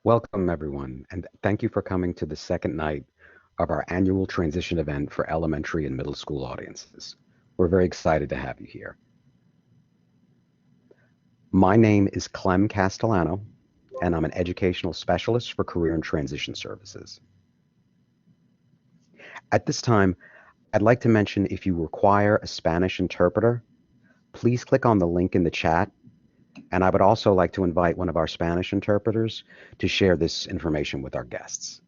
Welcome, everyone, and thank you for coming to the second night of our annual transition event for elementary and middle school audiences. We're very excited to have you here. My name is Clem Castellano, and I'm an educational specialist for Career and Transition Services. At this time, I'd like to mention if you require a Spanish interpreter, please click on the link in the chat, and I would also like to invite one of our Spanish interpreters to share this information with our guests.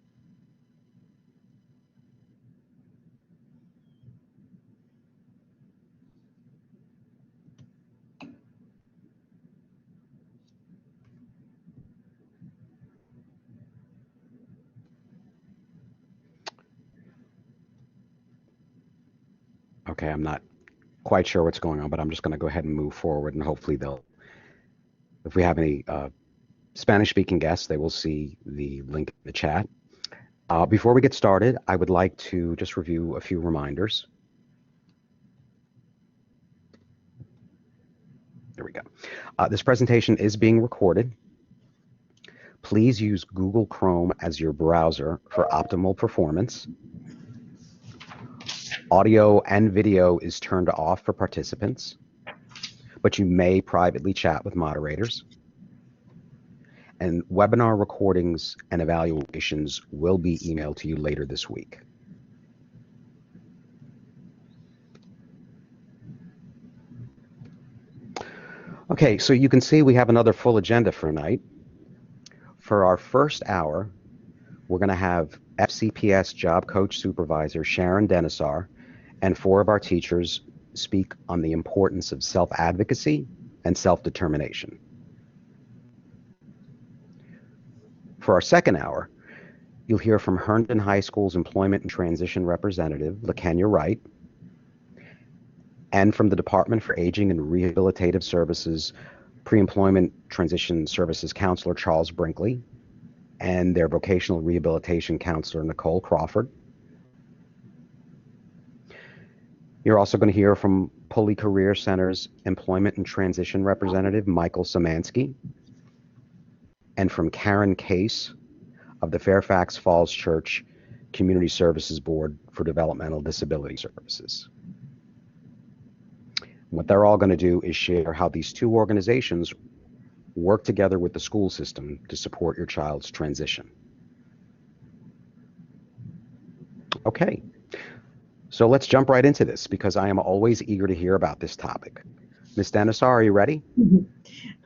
Okay, I'm not quite sure what's going on, but I'm just going to go ahead and move forward, and hopefully if we have any Spanish-speaking guests, they will see the link in the chat. Before we get started, I would like to just review a few reminders. There we go. This presentation is being recorded. Please use Google Chrome as your browser for optimal performance. Audio and video is turned off for participants, but you may privately chat with moderators. And webinar recordings and evaluations will be emailed to you later this week. Okay, so you can see we have another full agenda for tonight. For our first hour, we're going to have FCPS Job Coach Supervisor Sharon Denisar and 4 of our teachers speak on the importance of self-advocacy and self-determination. For our second hour, you'll hear from Herndon High School's Employment and Transition Representative, LaKenya Wright, and from the Department for Aging and Rehabilitative Services Pre-Employment Transition Services Counselor Charles Brinkley, and their Vocational Rehabilitation Counselor Nicole Crawford. You're also going to hear from Pulley Career Center's Employment and Transition Representative Michael Samansky, and from Karen Case of the Fairfax Falls Church Community Services Board for Developmental Disability Services. What they're all going to do is share how these two organizations work together with the school system to support your child's transition. Okay, so let's jump right into this because I am always eager to hear about this topic. Ms. Denisar, are you ready?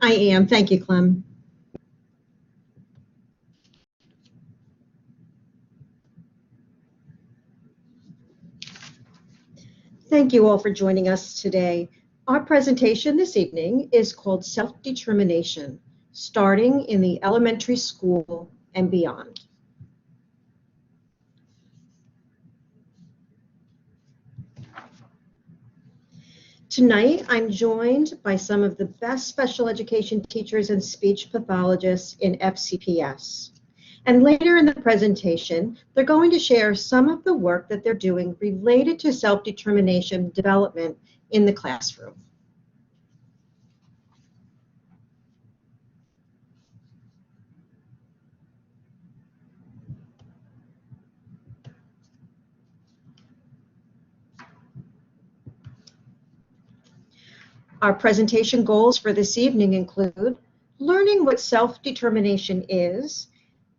I am. Thank you, Clem. Thank you all for joining us today. Our presentation this evening is called Self-Determination, Starting in the Elementary School and Beyond. Tonight, I'm joined by some of the best special education teachers and speech pathologists in FCPS. And later in the presentation, they're going to share some of the work that they're doing related to self-determination development in the classroom. Our presentation goals for this evening include learning what self-determination is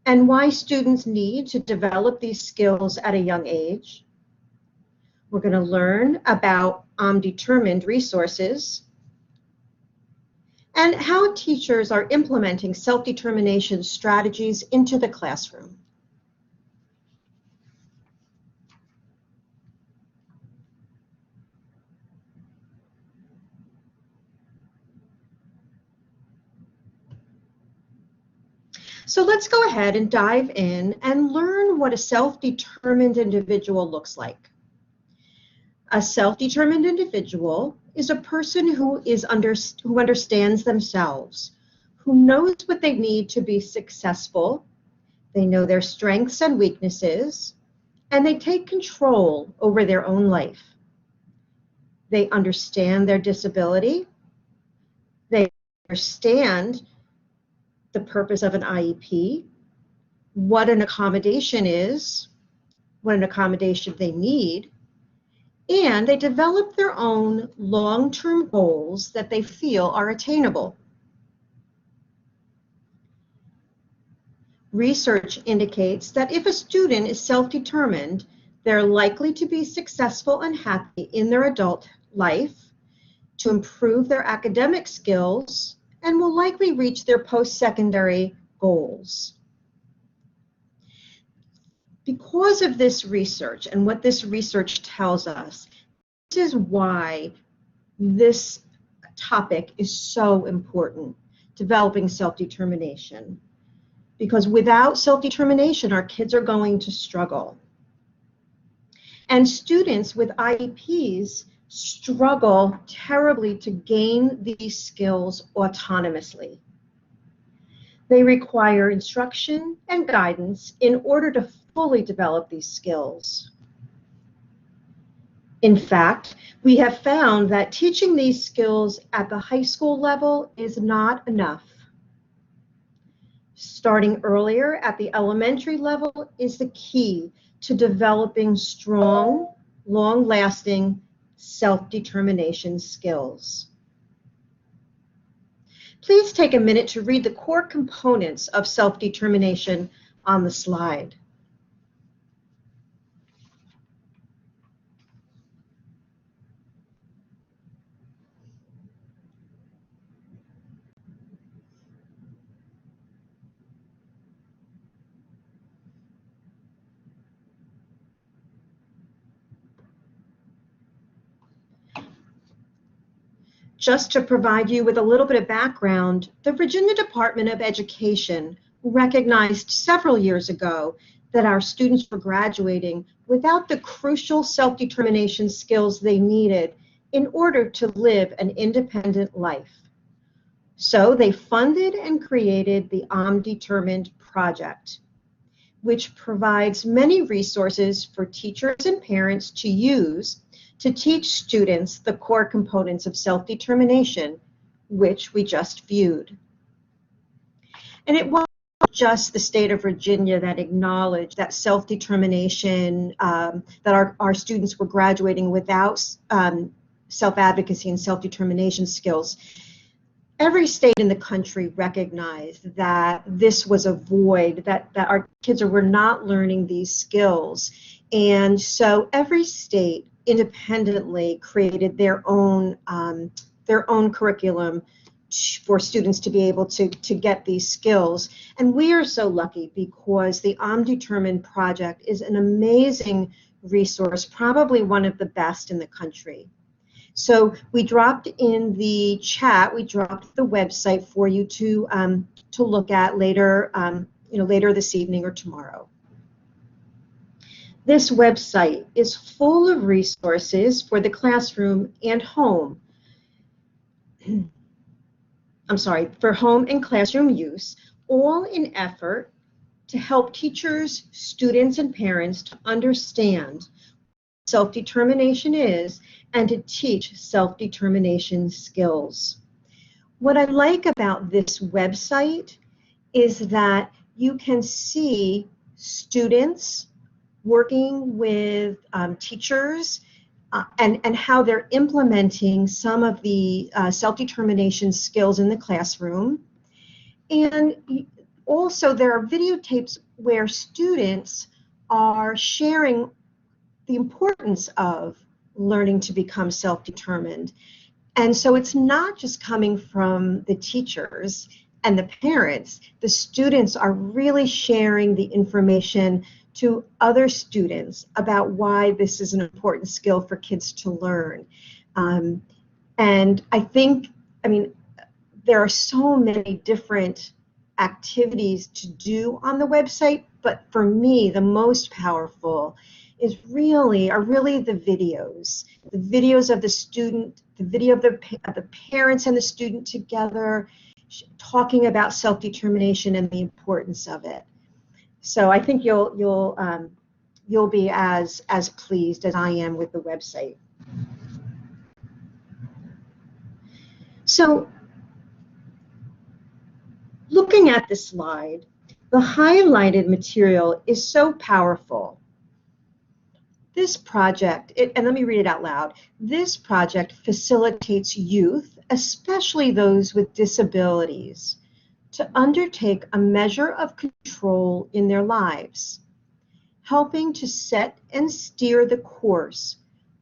and why students need to develop these skills at a young age. We're going to learn about determined resources and how teachers are implementing self-determination strategies into the classroom. So let's go ahead and dive in and learn what a self-determined individual looks like. A self-determined individual is a person who understands themselves, who knows what they need to be successful, they know their strengths and weaknesses, and they take control over their own life. They understand their disability, they understand the purpose of an IEP, what an accommodation is, what an accommodation they need, and they develop their own long-term goals that they feel are attainable. Research indicates that if a student is self-determined, they're likely to be successful and happy in their adult life, to improve their academic skills, and will likely reach their post-secondary goals. Because of this research and what this research tells us, this is why this topic is so important, developing self-determination. Because without self-determination, our kids are going to struggle. And students with IEPs struggle terribly to gain these skills autonomously. They require instruction and guidance in order to fully develop these skills. In fact, we have found that teaching these skills at the high school level is not enough. Starting earlier at the elementary level is the key to developing strong, long-lasting self-determination skills. Please take a minute to read the core components of self-determination on the slide. Just to provide you with a little bit of background, the Virginia Department of Education recognized several years ago that our students were graduating without the crucial self-determination skills they needed in order to live an independent life. So they funded and created the I'm Determined project, which provides many resources for teachers and parents to use to teach students the core components of self-determination, which we just viewed. And it wasn't just the state of Virginia that acknowledged that self-determination, that our students were graduating without self-advocacy and self-determination skills. Every state in the country recognized that this was a void, that our kids were not learning these skills. And so every state independently created their own curriculum for students to be able to get these skills. And we are so lucky because the I'm Determined project is an amazing resource, probably one of the best in the country. So we dropped in the chat, we dropped the website for you to look at later, later this evening or tomorrow. This website is full of resources for the classroom and home. For home and classroom use, all in effort to help teachers, students, and parents to understand what self-determination is and to teach self-determination skills. What I like about this website is that you can see students working with teachers and how they're implementing some of the self-determination skills in the classroom. And also there are videotapes where students are sharing the importance of learning to become self-determined. And so it's not just coming from the teachers and the parents. The students are really sharing the information to other students about why this is an important skill for kids to learn. And there are so many different activities to do on the website, but for me, the most powerful are really the videos of the student, the video of the parents and the student together talking about self-determination and the importance of it. So I think you'll be as pleased as I am with the website. So looking at this slide, The highlighted material is so powerful. This project, and let me read it out loud. This project facilitates youth, especially those with disabilities, to undertake a measure of control in their lives, helping to set and steer the course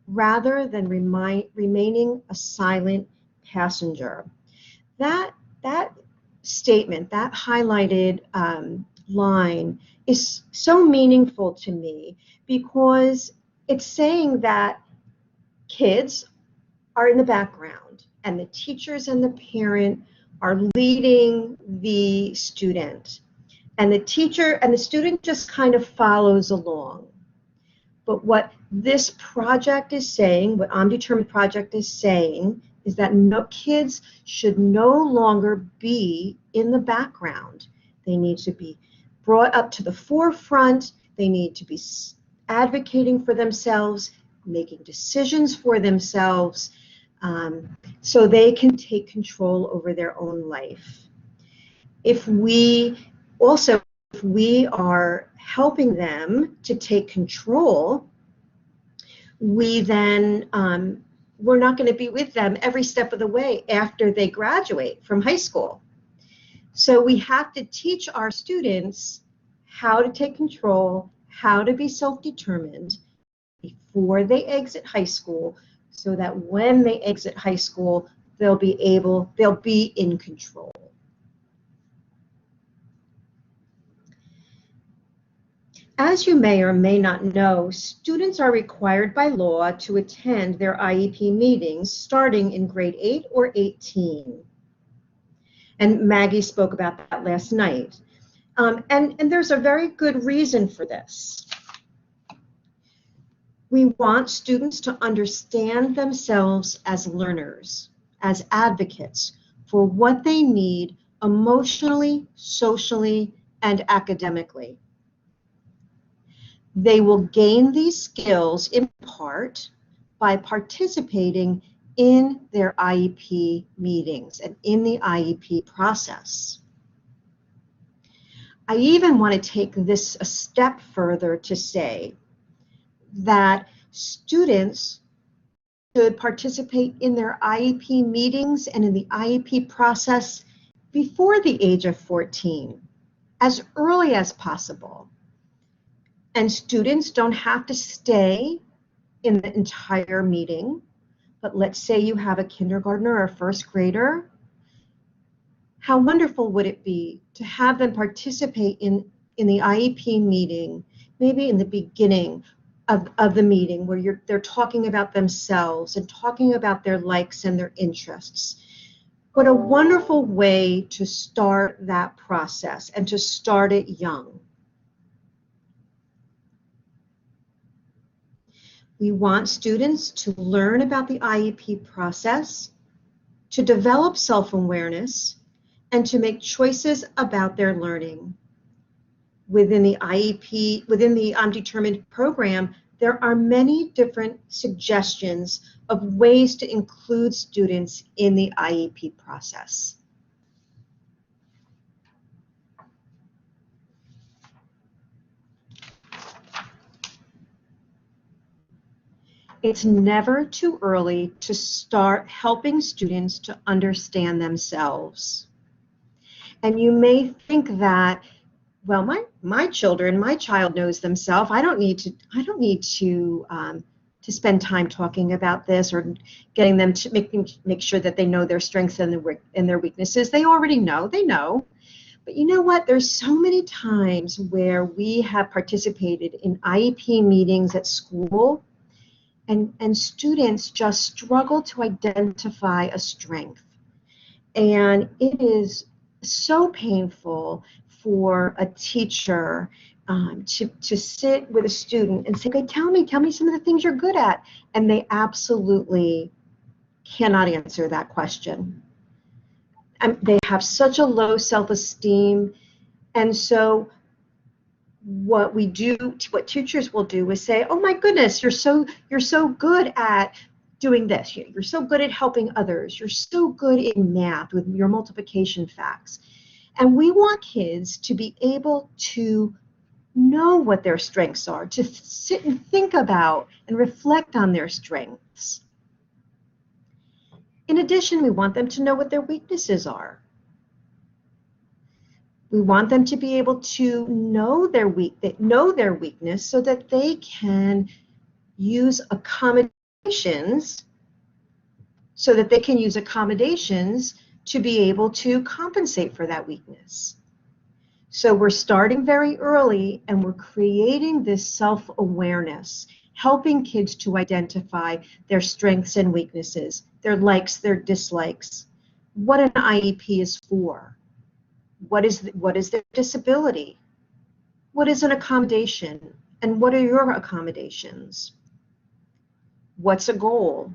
rather than remaining a silent passenger. That statement, that highlighted line, is so meaningful to me because it's saying that kids are in the background and the teachers and the parent are leading the student, and the teacher and the student just kind of follows along. But what this project is saying, what I'm Determined Project is saying, is that kids should no longer be in the background. They need to be brought up to the forefront. They need to be advocating for themselves, making decisions for themselves, so they can take control over their own life. If we are helping them to take control, we then we're not going to be with them every step of the way after they graduate from high school. So we have to teach our students how to take control, how to be self-determined before they exit high school, so that when they exit high school, they'll be in control. As you may or may not know, students are required by law to attend their IEP meetings starting in grade 8 or 18. And Maggie spoke about that last night. And there's a very good reason for this. We want students to understand themselves as learners, as advocates for what they need emotionally, socially, and academically. They will gain these skills in part by participating in their IEP meetings and in the IEP process. I even want to take this a step further to say that students should participate in their IEP meetings and in the IEP process before the age of 14, as early as possible. And students don't have to stay in the entire meeting, but let's say you have a kindergartner or a first grader. How wonderful would it be to have them participate in the IEP meeting, maybe in the beginning of the meeting, where they're talking about themselves and talking about their likes and their interests. What a wonderful way to start that process and to start it young. We want students to learn about the IEP process, to develop self-awareness, and to make choices about their learning. Within the IEP, within the I'm Determined program, there are many different suggestions of ways to include students in the IEP process. It's never too early to start helping students to understand themselves. And you may think that, well, my child knows themselves. I don't need to spend time talking about this or getting them to make sure that they know their strengths and their weaknesses. They already know. They know. But you know what? There's so many times where we have participated in IEP meetings at school, and students just struggle to identify a strength. And it is so painful for a teacher to sit with a student and say, okay, tell me some of the things you're good at. And they absolutely cannot answer that question. They have such a low self-esteem. And so what teachers will do is say, oh my goodness, you're so good at doing this. You're so good at helping others. You're so good in math with your multiplication facts. And we want kids to be able to know what their strengths are, to sit and think about and reflect on their strengths. In addition, we want them to know what their weaknesses are. We want them to be able to know their weakness so that they can use accommodations to be able to compensate for that weakness. So we're starting very early and we're creating this self-awareness, helping kids to identify their strengths and weaknesses, their likes, their dislikes, what an IEP is for, what is their disability, what is an accommodation, and what are your accommodations? What's a goal?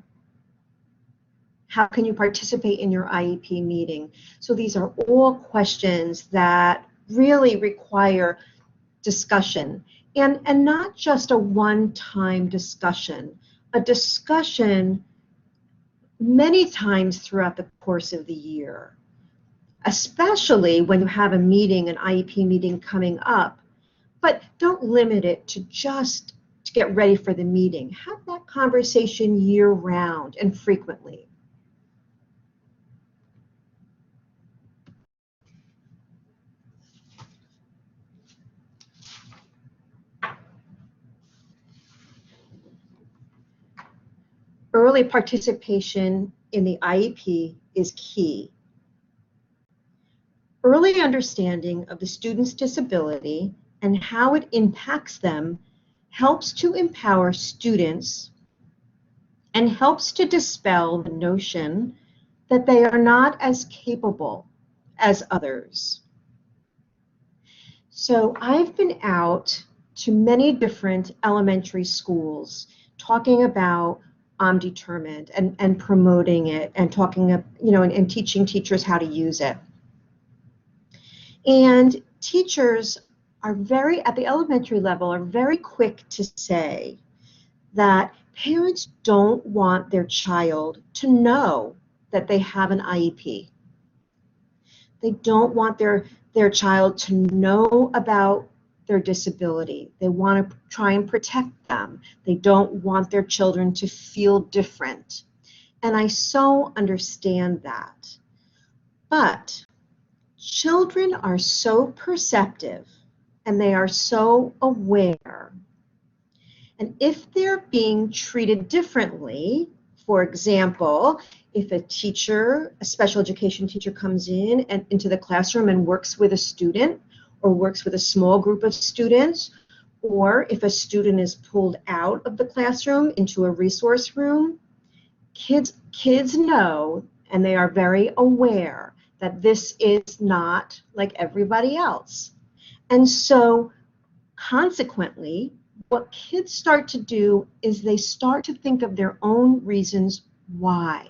How can you participate in your IEP meeting? So these are all questions that really require discussion, and not just a one-time discussion, a discussion many times throughout the course of the year, especially when you have a meeting, an IEP meeting coming up. But don't limit it to just to get ready for the meeting. Have that conversation year-round and frequently. Early participation in the IEP is key. Early understanding of the student's disability and how it impacts them helps to empower students and helps to dispel the notion that they are not as capable as others. So I've been out to many different elementary schools talking about I'm Determined and promoting it and talking, and teaching teachers how to use it. And teachers are at the elementary level, are very quick to say that parents don't want their child to know that they have an IEP. They don't want their child to know about their disability. They want to try and protect them. They don't want their children to feel different. And I so understand that. But children are so perceptive and they are so aware. And if they're being treated differently, for example, if a special education teacher comes in and into the classroom and works with a student or works with a small group of students, or if a student is pulled out of the classroom into a resource room, kids know, and they are very aware that this is not like everybody else. And so consequently, what kids start to do is they start to think of their own reasons why.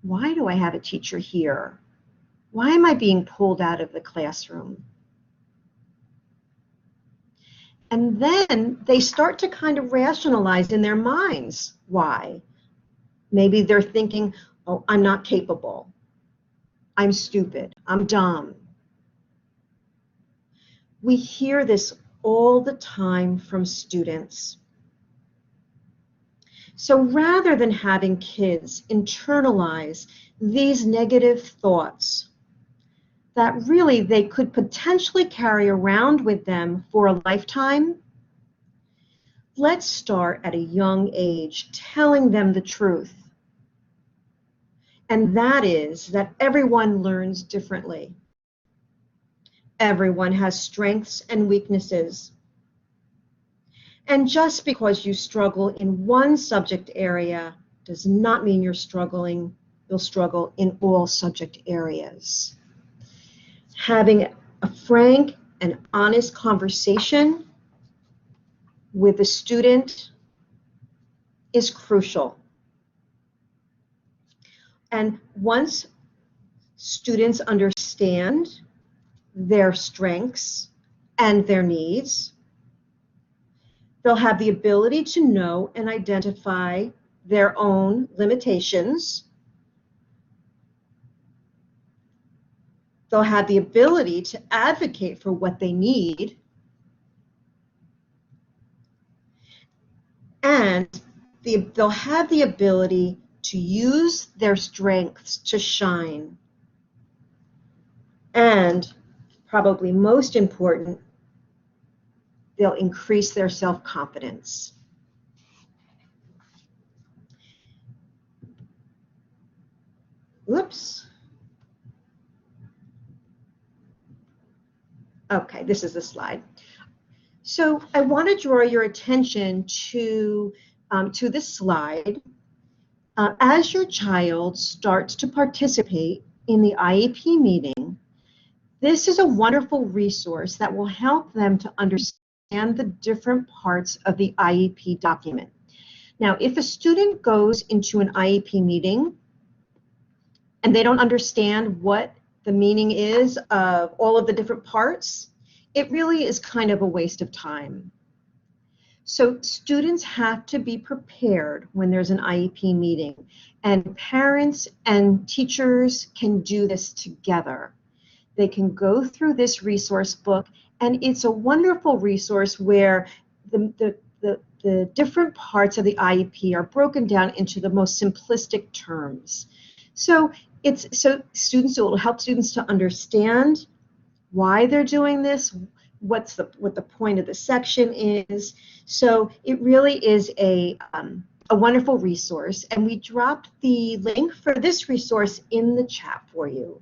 Why do I have a teacher here? Why am I being pulled out of the classroom? And then they start to kind of rationalize in their minds why. Maybe they're thinking, oh, I'm not capable. I'm stupid. I'm dumb. We hear this all the time from students. So rather than having kids internalize these negative thoughts that really they could potentially carry around with them for a lifetime, let's start at a young age telling them the truth. And that is that everyone learns differently. Everyone has strengths and weaknesses. And just because you struggle in one subject area does not mean you'll struggle in all subject areas. Having a frank and honest conversation with the student is crucial. And once students understand their strengths and their needs, they'll have the ability to know and identify their own limitations. They'll have the ability to advocate for what they need, and they'll have the ability to use their strengths to shine. And probably most important, they'll increase their self-confidence. Whoops. Okay, this is the slide. So I want to draw your attention to this slide. As your child starts to participate in the IEP meeting, this is a wonderful resource that will help them to understand the different parts of the IEP document. Now, if a student goes into an IEP meeting and they don't understand what the meaning is of all of the different parts, it really is kind of a waste of time. So students have to be prepared when there's an IEP meeting, and parents and teachers can do this together. They can go through this resource book, and it's a wonderful resource where the different parts of the IEP are broken down into the most simplistic terms. So it will help students to understand why they're doing this, what the point of the section is. So it really is a wonderful resource, and we dropped the link for this resource in the chat for you.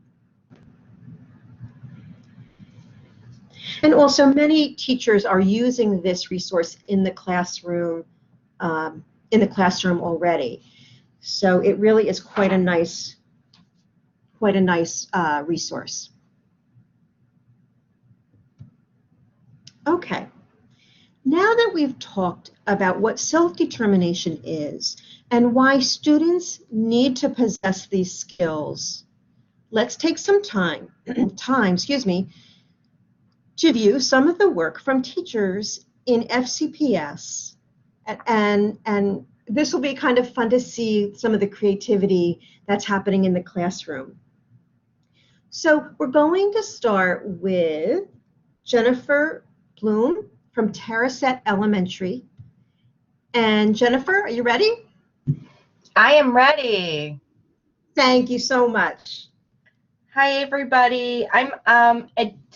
And also, many teachers are using this resource in the classroom already. So it really is quite a nice resource. Okay, now that we've talked about what self-determination is and why students need to possess these skills, let's take some time, to view some of the work from teachers in FCPS, and this will be kind of fun to see some of the creativity that's happening in the classroom. So we're going to start with Jennifer Bloom from Terraset Elementary. And Jennifer, are you ready? I am ready. Thank you so much. Hi, everybody.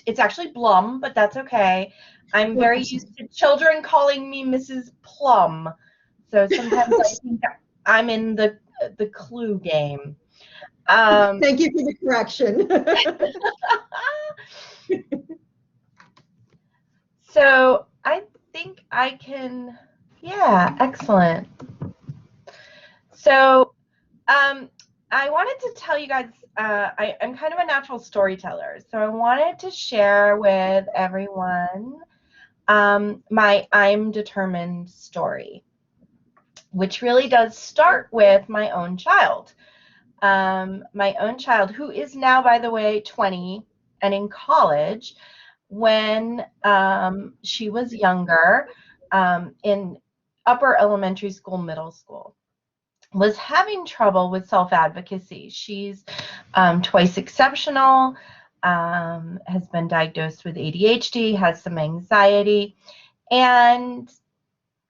It's actually Blum, but that's okay. I'm very used to children calling me Mrs. Plum. So sometimes I think I'm in the clue game. Thank you for the correction. So I think I can, yeah, excellent. So I wanted to tell you guys, I'm kind of a natural storyteller, so I wanted to share with everyone my I'm determined story, which really does start with my own child. My own child, who is now, by the way, 20 and in college. When she was younger, in upper elementary school, middle school, was having trouble with self-advocacy. She's twice exceptional, has been diagnosed with ADHD, has some anxiety, and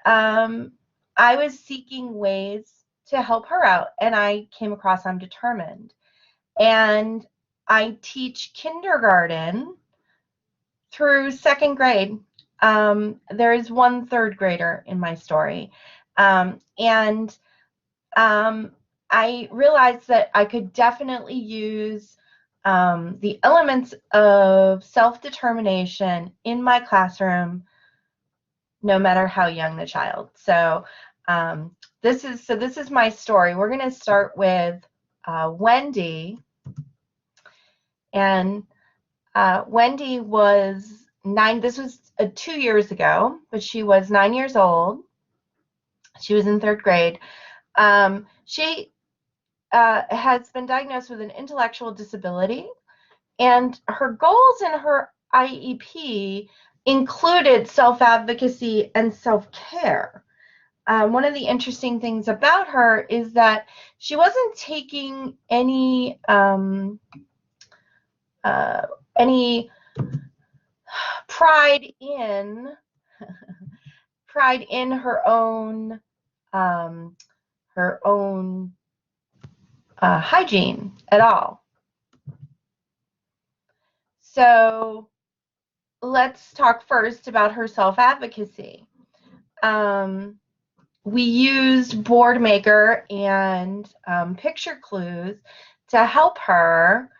I was seeking ways to help her out, and I came across I'm Determined. And I teach kindergarten through second grade. There is one third grader in my story. And I realized that I could definitely use the elements of self-determination in my classroom, no matter how young the child. So this is my story. We're going to start with Wendy, and Wendy was 9. This was 2 years ago, but she was 9 years old. She was in third grade. She has been diagnosed with an intellectual disability, and her goals in her IEP included self-advocacy and self-care. One of the interesting things about her is that she wasn't taking any any pride in her own hygiene at all. So let's talk first about her self-advocacy. We used Boardmaker and picture clues to help her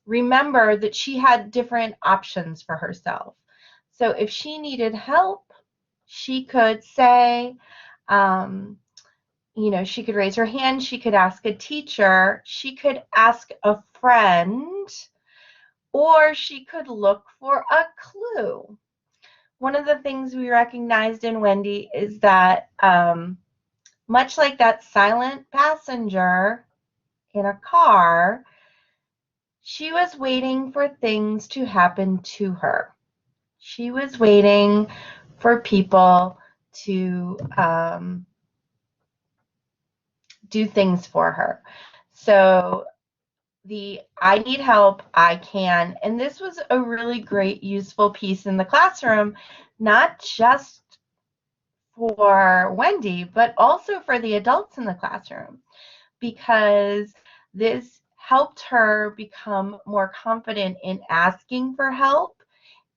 remember that she had different options for herself. So if she needed help, she could say, she could raise her hand, she could ask a teacher, she could ask a friend, or she could look for a clue. One of the things we recognized in Wendy is that much like that silent passenger in a car, she was waiting for things to happen to her. She was waiting for people to do things for her. So the I need help, I can. And this was a really great, useful piece in the classroom, not just for Wendy, but also for the adults in the classroom, because this helped her become more confident in asking for help,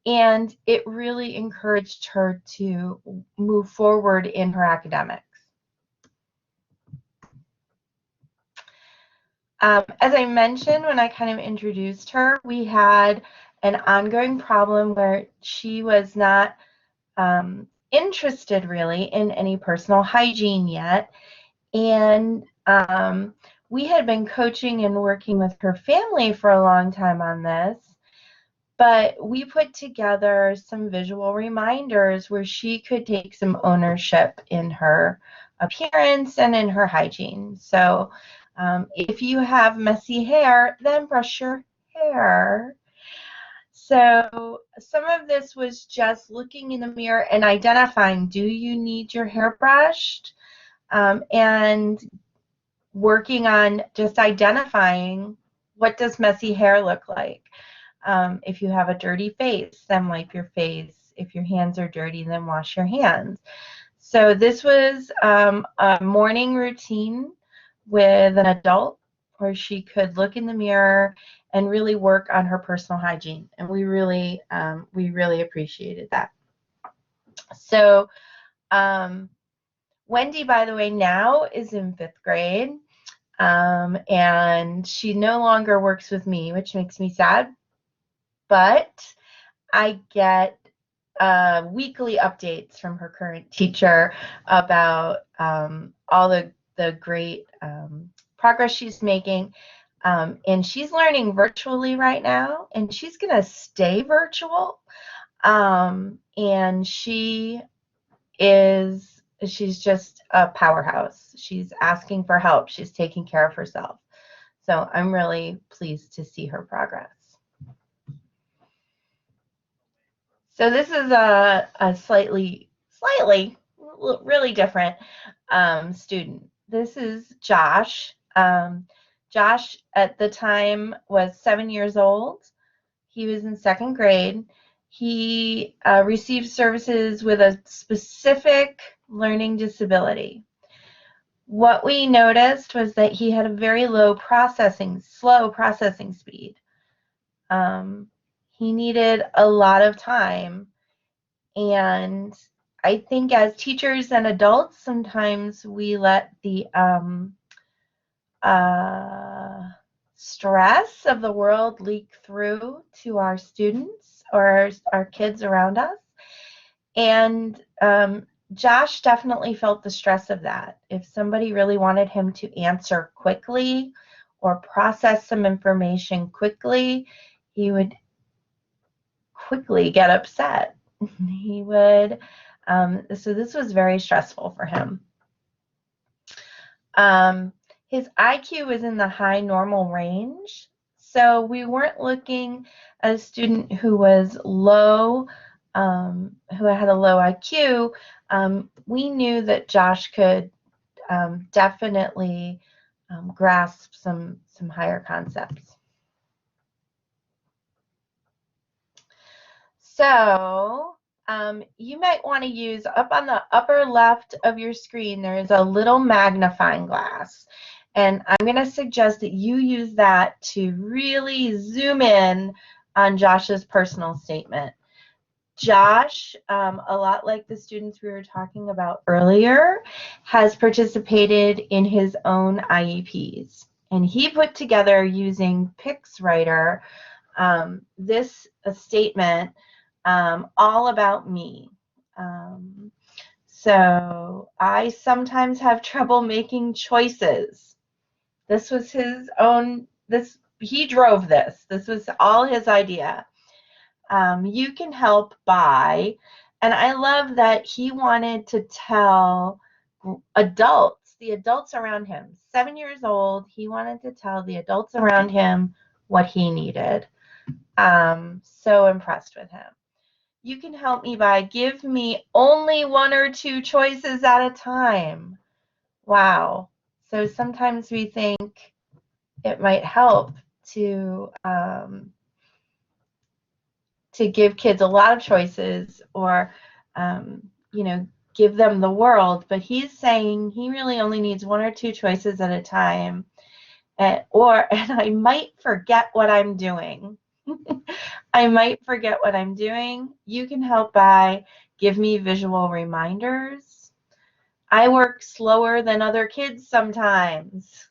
and it really encouraged her to move forward in her academics. As I mentioned when I kind of introduced her, we had an ongoing problem where she was not interested really in any personal hygiene yet. And we had been coaching and working with her family for a long time on this, but we put together some visual reminders where she could take some ownership in her appearance and in her hygiene. So if you have messy hair, then brush your hair. So some of this was just looking in the mirror and identifying, do you need your hair brushed? And working on just identifying, what does messy hair look like? If you have a dirty face, then wipe your face. If your hands are dirty, then wash your hands. So this was a morning routine with an adult where she could look in the mirror and really work on her personal hygiene. And we really appreciated that. So Wendy, by the way, now is in 5th grade. And she no longer works with me, which makes me sad. But I get weekly updates from her current teacher about all the great progress she's making. And she's learning virtually right now, and she's going to stay virtual. And she's just a powerhouse. She's asking for help. She's taking care of herself. So I'm really pleased to see her progress. So this is a slightly, really different student. This is Josh. Josh at the time was 7 years old. He was in 2nd grade. He received services with a specific learning disability. What we noticed was that he had a very slow processing speed. He needed a lot of time, and I think as teachers and adults, sometimes we let the stress of the world leak through to our students or our kids around us. And Josh definitely felt the stress of that. If somebody really wanted him to answer quickly or process some information quickly, he would quickly get upset. He would, so this was very stressful for him. His IQ was in the high normal range, so we weren't looking at a student who was low, who had a low IQ. We knew that Josh could definitely grasp some higher concepts. So you might want to use, up on the upper left of your screen, there is a little magnifying glass. And I'm going to suggest that you use that to really zoom in on Josh's personal statement. Josh, a lot like the students we were talking about earlier, has participated in his own IEPs. And he put together, using PixWriter, this statement, all about me. So I sometimes have trouble making choices. This was his own, he drove this. This was all his idea. You can help by, and I love that he wanted to tell adults, the adults around him, 7 years old, he wanted to tell the adults around him what he needed. So impressed with him. You can help me by, give me only 1 or 2 choices at a time. Wow. So sometimes we think it might help to give kids a lot of choices, or give them the world, but he's saying he really only needs 1 or 2 choices at a time. And I might forget what I'm doing. I might forget what I'm doing. You can help by, give me visual reminders. I work slower than other kids sometimes.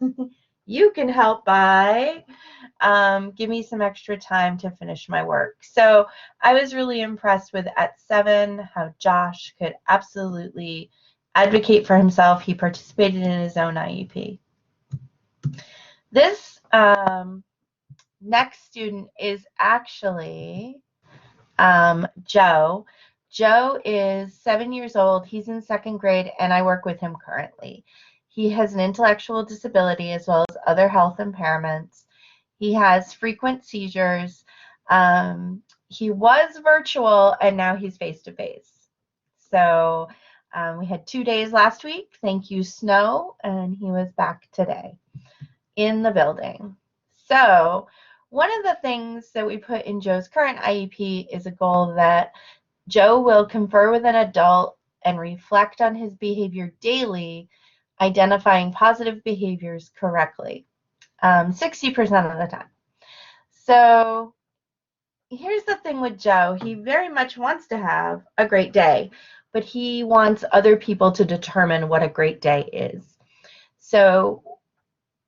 You can help by, give me some extra time to finish my work. So I was really impressed with, at 7, how Josh could absolutely advocate for himself. He participated in his own IEP. This next student is actually Joe. Joe is 7 years old. He's in 2nd grade, and I work with him currently. He has an intellectual disability as well as other health impairments. He has frequent seizures. He was virtual, and now he's face-to-face. So we had 2 days last week. Thank you, Snow, and he was back today in the building. So one of the things that we put in Joe's current IEP is a goal that Joe will confer with an adult and reflect on his behavior daily, identifying positive behaviors correctly, 60% of the time. So here's the thing with Joe. He very much wants to have a great day, but he wants other people to determine what a great day is. So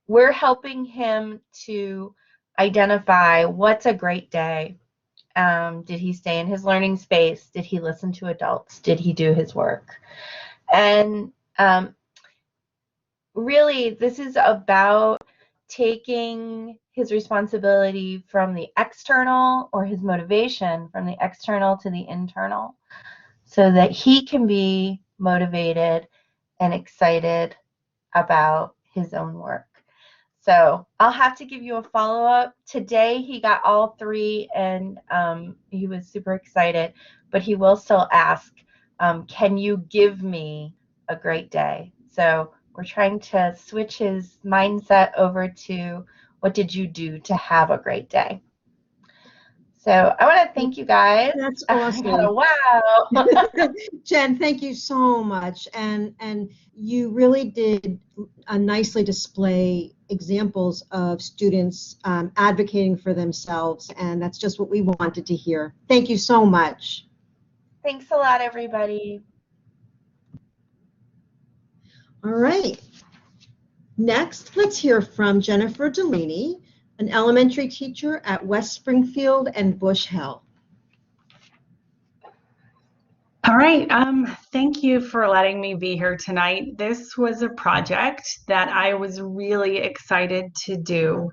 we're helping him to identify what's a great day. Did he stay in his learning space? Did he listen to adults? Did he do his work? And really, this is about taking his responsibility from the external, or his motivation from the external to the internal, so that he can be motivated and excited about his own work. So I'll have to give you a follow-up. Today he got all 3, and he was super excited, but he will still ask, can you give me a great day? So we're trying to switch his mindset over to, what did you do to have a great day? So I want to thank you guys. That's awesome. Wow. Jen, thank you so much. And you really did nicely display examples of students advocating for themselves, and that's just what we wanted to hear. Thank you so much. Thanks a lot, everybody. All right. Next, let's hear from Jennifer Delaney, an elementary teacher at West Springfield and Bush Hill. All right, thank you for letting me be here tonight. This was a project that I was really excited to do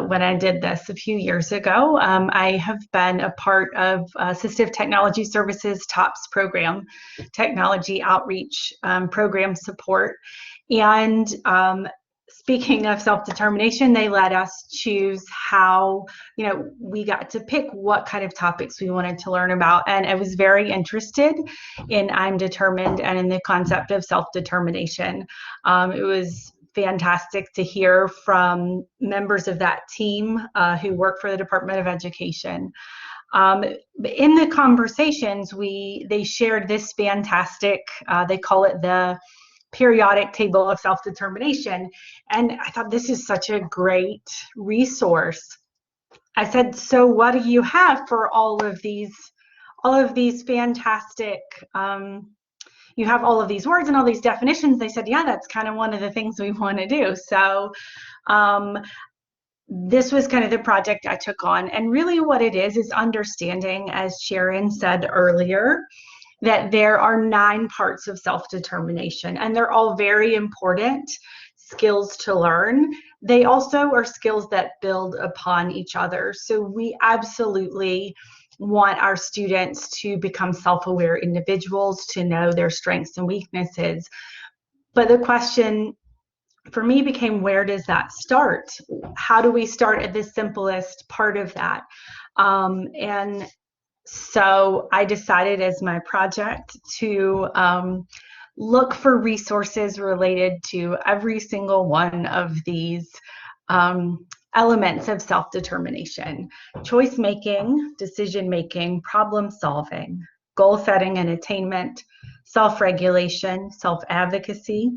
when I did this a few years ago. I have been a part of Assistive Technology Services TOPS program, Technology Outreach Program Support. And speaking of self-determination, they let us choose how, we got to pick what kind of topics we wanted to learn about. And I was very interested in I'm Determined and in the concept of self-determination. It was fantastic to hear from members of that team who work for the Department of Education. In the conversations, they shared this fantastic, they call it the periodic table of self-determination. And I thought this is such a great resource. I said, so what do you have for all of these fantastic, you have all of these words and all these definitions? They said, yeah, that's kind of one of the things we want to do. So this was kind of the project I took on. And really what it is understanding, as Sharon said earlier, that there are 9 parts of self-determination, and they're all very important skills to learn. They also are skills that build upon each other. So we absolutely want our students to become self-aware individuals, to know their strengths and weaknesses. But the question for me became, where does that start? How do we start at the simplest part of that? And so I decided as my project to look for resources related to every single one of these elements of self-determination: choice making, decision making, problem solving, goal setting and attainment, self-regulation, self-advocacy,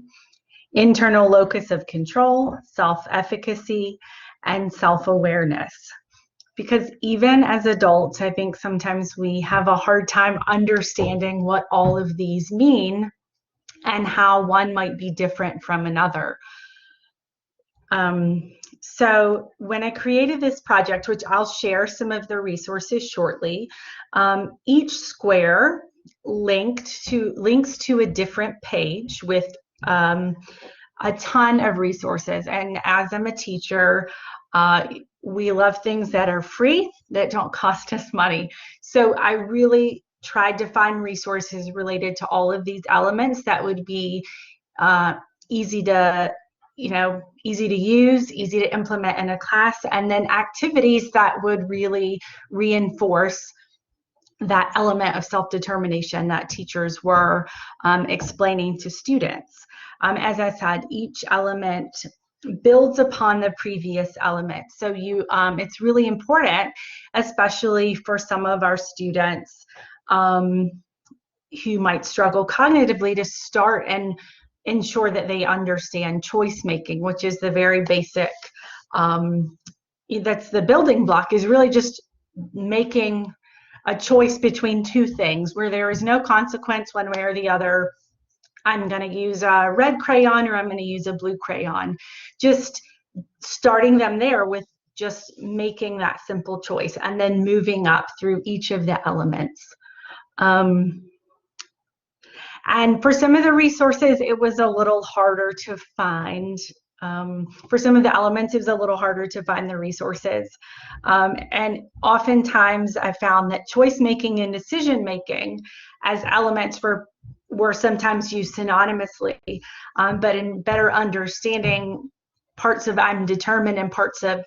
internal locus of control, self-efficacy, and self-awareness. Because even as adults, I think sometimes we have a hard time understanding what all of these mean and how one might be different from another. So when I created this project, which I'll share some of the resources shortly, each square links to a different page with a ton of resources. And as I'm a teacher, we love things that are free, that don't cost us money. So I really tried to find resources related to all of these elements that would be easy to use, easy to implement in a class, and then activities that would really reinforce that element of self-determination that teachers were explaining to students. As I said, each element builds upon the previous element. So it's really important, especially for some of our students who might struggle cognitively, to start and ensure that they understand choice making, which is the very basic, that's the building block, is really just making a choice between two things where there is no consequence one way or the other. I'm going to use a red crayon or I'm going to use a blue crayon. Just starting them there with just making that simple choice and then moving up through each of the elements. And for some of the resources, it was a little harder to find. For some of the elements, it was a little harder to find the resources. And oftentimes I found that choice making and decision making as elements were sometimes used synonymously, but in better understanding parts of I'm determined and parts of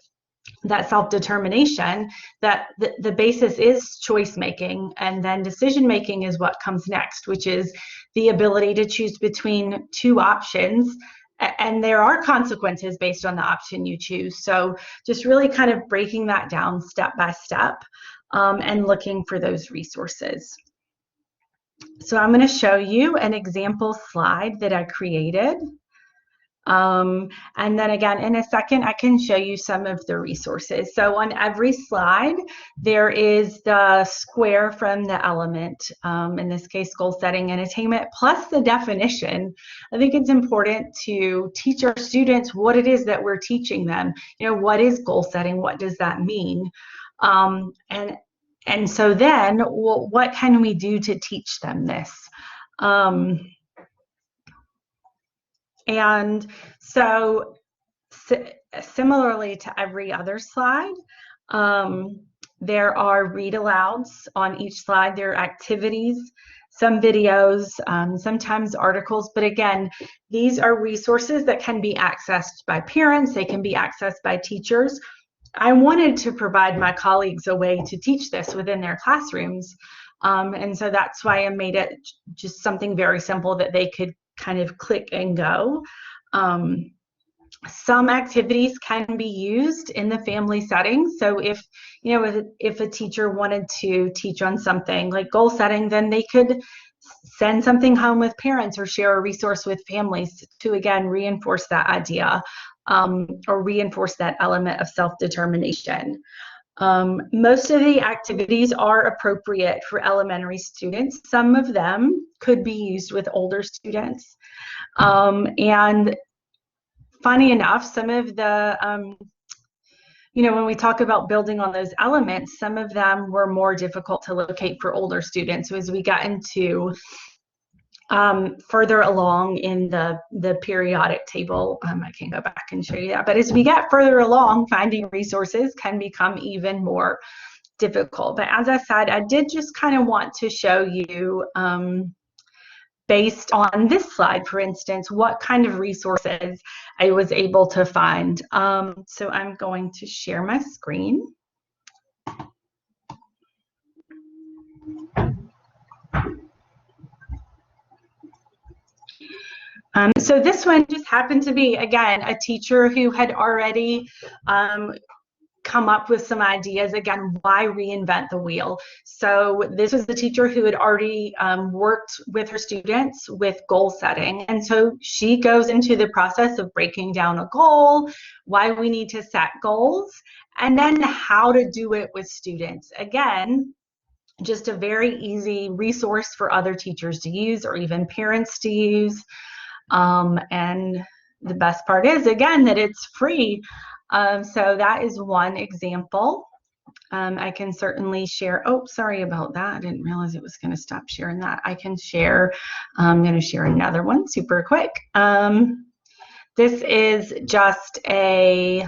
that self-determination, that the basis is choice making, and then decision making is what comes next, which is the ability to choose between two options, and there are consequences based on the option you choose. So just really kind of breaking that down step by step, and looking for those resources. So I'm going to show you an example slide that I created. And then again, in a second, I can show you some of the resources. So on every slide, there is the square from the element, in this case, goal setting and attainment, plus the definition. I think it's important to teach our students what it is that we're teaching them. What is goal setting? What does that mean? And so then, what can we do to teach them this? And so similarly to every other slide, there are read alouds on each slide. There are activities, some videos, sometimes articles, but again, these are resources that can be accessed by parents, they can be accessed by teachers. I wanted to provide my colleagues a way to teach this within their classrooms, and so that's why I made it just something very simple that they could kind of click and go. Some activities can be used in the family setting. So if, you know, if a teacher wanted to teach on something like goal setting, then they could send something home with parents or share a resource with families to, again, reinforce that idea, or reinforce that element of self-determination. Most of the activities are appropriate for elementary students. Some of them could be used with older students. And funny enough, some of the, you know, when we talk about building on those elements, some of them were more difficult to locate for older students. So as we got into further along in the periodic table, I can go back and show you that, but as we get further along, finding resources can become even more difficult. But as I said, I did just kind of want to show you, based on this slide, for instance, what kind of resources I was able to find. So I'm going to share my screen. So this one just happened to be, again, a teacher who had already come up with some ideas. Again, why reinvent the wheel? So this was the teacher who had already worked with her students with goal setting. And so she goes into the process of breaking down a goal, why we need to set goals, and then how to do it with students. Again, just a very easy resource for other teachers to use or even parents to use. And the best part is, again, that it's free. So that is one example. I can certainly share, oh, sorry about that. I didn't realize it was going to stop sharing that. I can share, I'm going to share another one super quick. This is just a,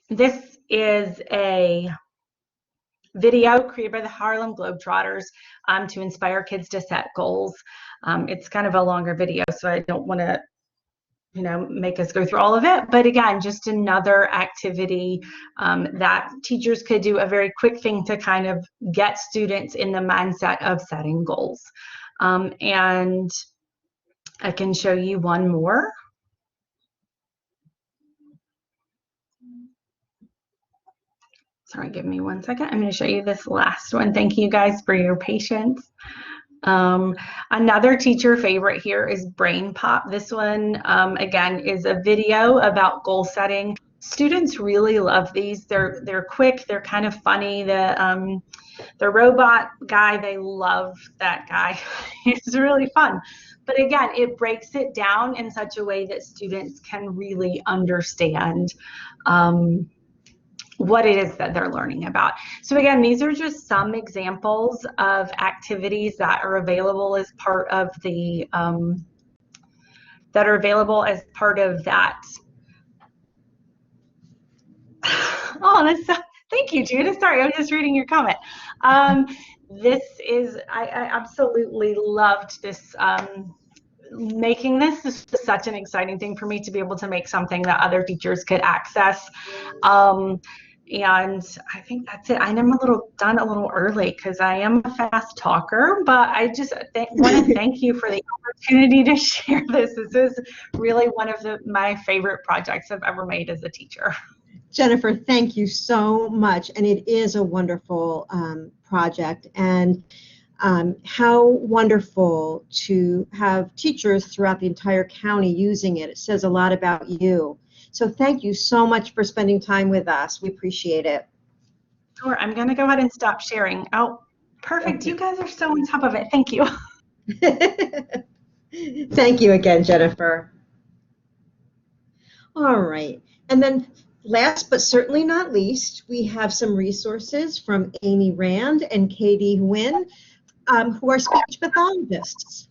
this is a video created by the Harlem Globetrotters to inspire kids to set goals. It's kind of a longer video, so I don't want to, you know, make us go through all of it. But again, just another activity that teachers could do, a very quick thing to kind of get students in the mindset of setting goals. And I can show you one more. Sorry, give me 1 second. I'm going to show you this last one. Thank you guys for your patience. Another teacher favorite here is Brain Pop. This one, again, is a video about goal setting. Students really love these. They're quick. They're kind of funny. The robot guy, they love that guy. It's really fun. But again, it breaks it down in such a way that students can really understand what it is that they're learning about. So again, these are just some examples of activities that are available as part of the, that. Oh, that's so, thank you, Judith. Sorry, I was just reading your comment. This is, I absolutely loved this, making this. This is such an exciting thing for me to be able to make something that other teachers could access. And I think that's it. I am done a little early because I am a fast talker, but I just want to thank you for the opportunity to share this. This is really one of my favorite projects I've ever made as a teacher. Jennifer, thank you so much. And it is a wonderful project. And how wonderful to have teachers throughout the entire county using it. It says a lot about you. So thank you so much for spending time with us. We appreciate it. Sure. I'm going to go ahead and stop sharing. Oh, perfect. You guys are so on top of it. Thank you. Thank you again, Jennifer. All right. And then last but certainly not least, we have some resources from Amy Rand and Katie Nguyen, who are speech pathologists.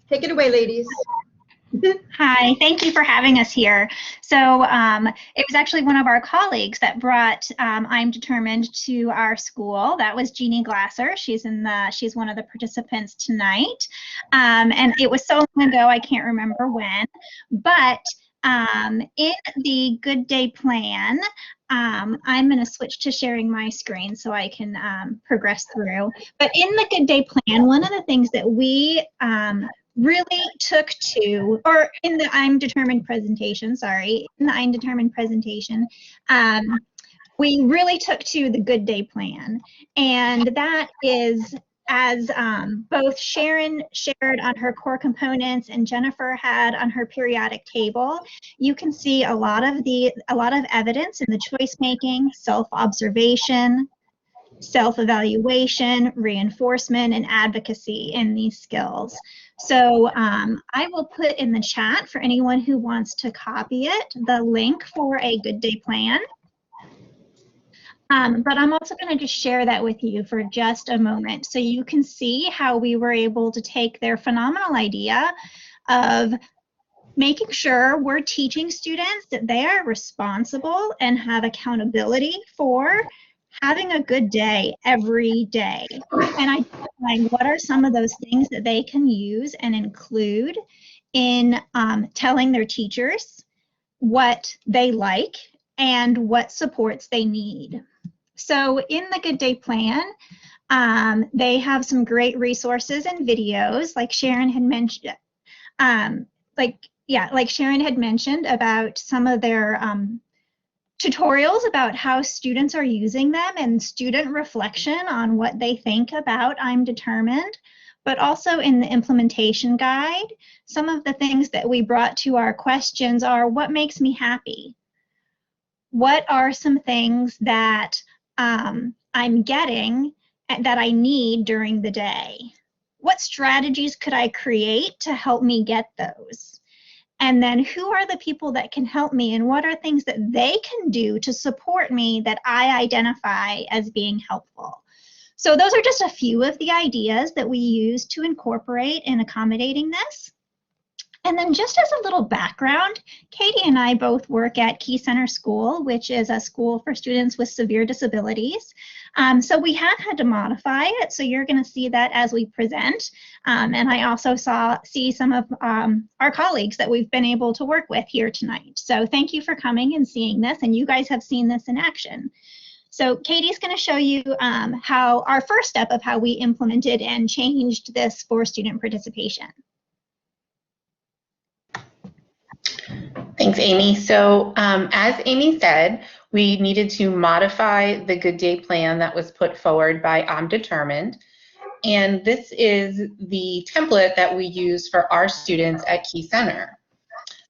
Take it away, ladies. Hi, thank you for having us here. So it was actually one of our colleagues that brought I'm Determined to our school. That was Jeannie Glasser. She's one of the participants tonight. And it was so long ago, I can't remember when, but in the Good Day Plan, I'm going to switch to sharing my screen so I can progress through. But in the Good Day Plan, one of the things that we really took to, or in the I'm Determined presentation, in the I'm Determined presentation, we really took to the good day plan. And that is, as both Sharon shared on her core components and Jennifer had on her periodic table, you can see a lot of evidence in the choice making, self-observation, self-evaluation, reinforcement, and advocacy in these skills. So I will put in the chat for anyone who wants to copy it, the link for a good day plan. But I'm also going to just share that with you for just a moment so you can see how we were able to take their phenomenal idea of making sure we're teaching students that they are responsible and have accountability for having a good day every day, and identifying what are some of those things that they can use and include in telling their teachers what they like and what supports they need. So in the Good Day Plan, they have some great resources and videos, like Sharon had mentioned. Like Sharon had mentioned about some of their tutorials about how students are using them and student reflection on what they think about I'm Determined. But also in the implementation guide, some of the things that we brought to our questions are, what makes me happy? What are some things that I'm getting that I need during the day? What strategies could I create to help me get those? And then who are the people that can help me, and what are things that they can do to support me that I identify as being helpful? So those are just a few of the ideas that we use to incorporate in accommodating this. And then just as a little background, Katie and I both work at Key Center School, which is a school for students with severe disabilities. So we have had to modify it. So you're going to see that as we present. And I also see some of our colleagues that we've been able to work with here tonight. So thank you for coming and seeing this. And you guys have seen this in action. So Katie's going to show you how our first step of how we implemented and changed this for student participation. Thanks, Amy. So as Amy said, we needed to modify the Good Day Plan that was put forward by I'm Determined. And this is the template that we use for our students at Key Center.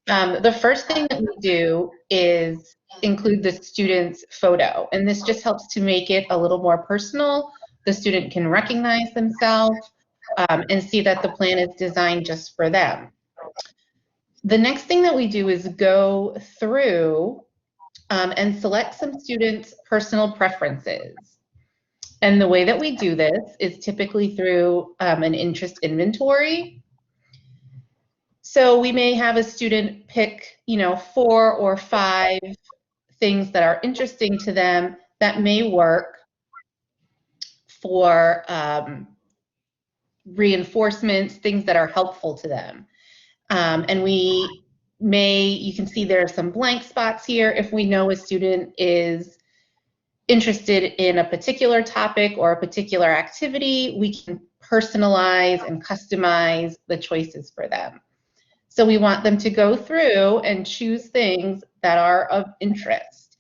The first thing that we do is include the student's photo. And this just helps to make it a little more personal. The student can recognize themselves and see that the plan is designed just for them. The next thing that we do is go through and select some students' personal preferences. And the way that we do this is typically through an interest inventory. So we may have a student pick, 4 or 5 things that are interesting to them that may work for reinforcements, things that are helpful to them. And you can see there are some blank spots here. If we know a student is interested in a particular topic or a particular activity, we can personalize and customize the choices for them. So we want them to go through and choose things that are of interest.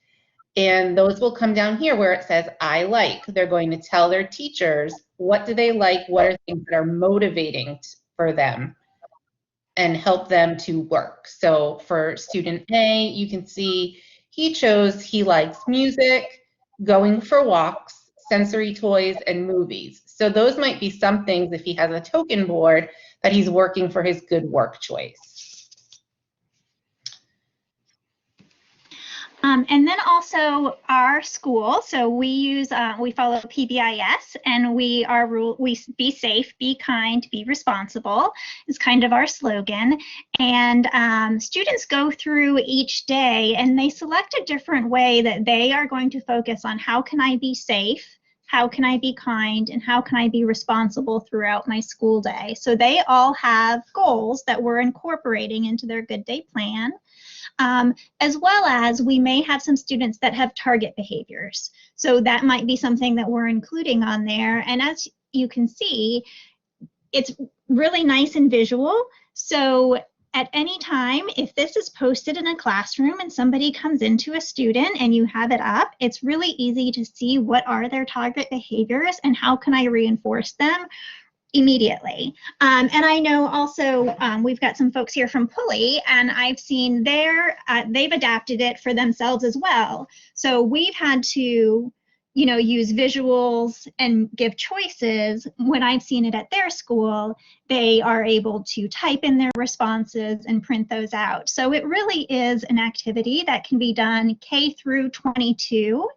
And those will come down here where it says, I like. They're going to tell their teachers, what do they like? What are things that are motivating for them and help them to work? So for student A, you can see he likes music, going for walks, sensory toys, and movies. So those might be some things, if he has a token board, that he's working for his good work choice. And then also our school, so we follow PBIS, and we be safe, be kind, be responsible is kind of our slogan. And students go through each day and they select a different way that they are going to focus on how can I be safe, how can I be kind, and how can I be responsible throughout my school day. So they all have goals that we're incorporating into their Good Day Plan. As well as we may have some students that have target behaviors. So that might be something that we're including on there. And as you can see, it's really nice and visual. So at any time, if this is posted in a classroom and somebody comes into a student and you have it up, it's really easy to see what are their target behaviors and how can I reinforce them immediately. And I know also we've got some folks here from Pulley, and I've seen they've adapted it for themselves as well. So we've had to, use visuals and give choices. When I've seen it at their school, they are able to type in their responses and print those out. So it really is an activity that can be done K through 22.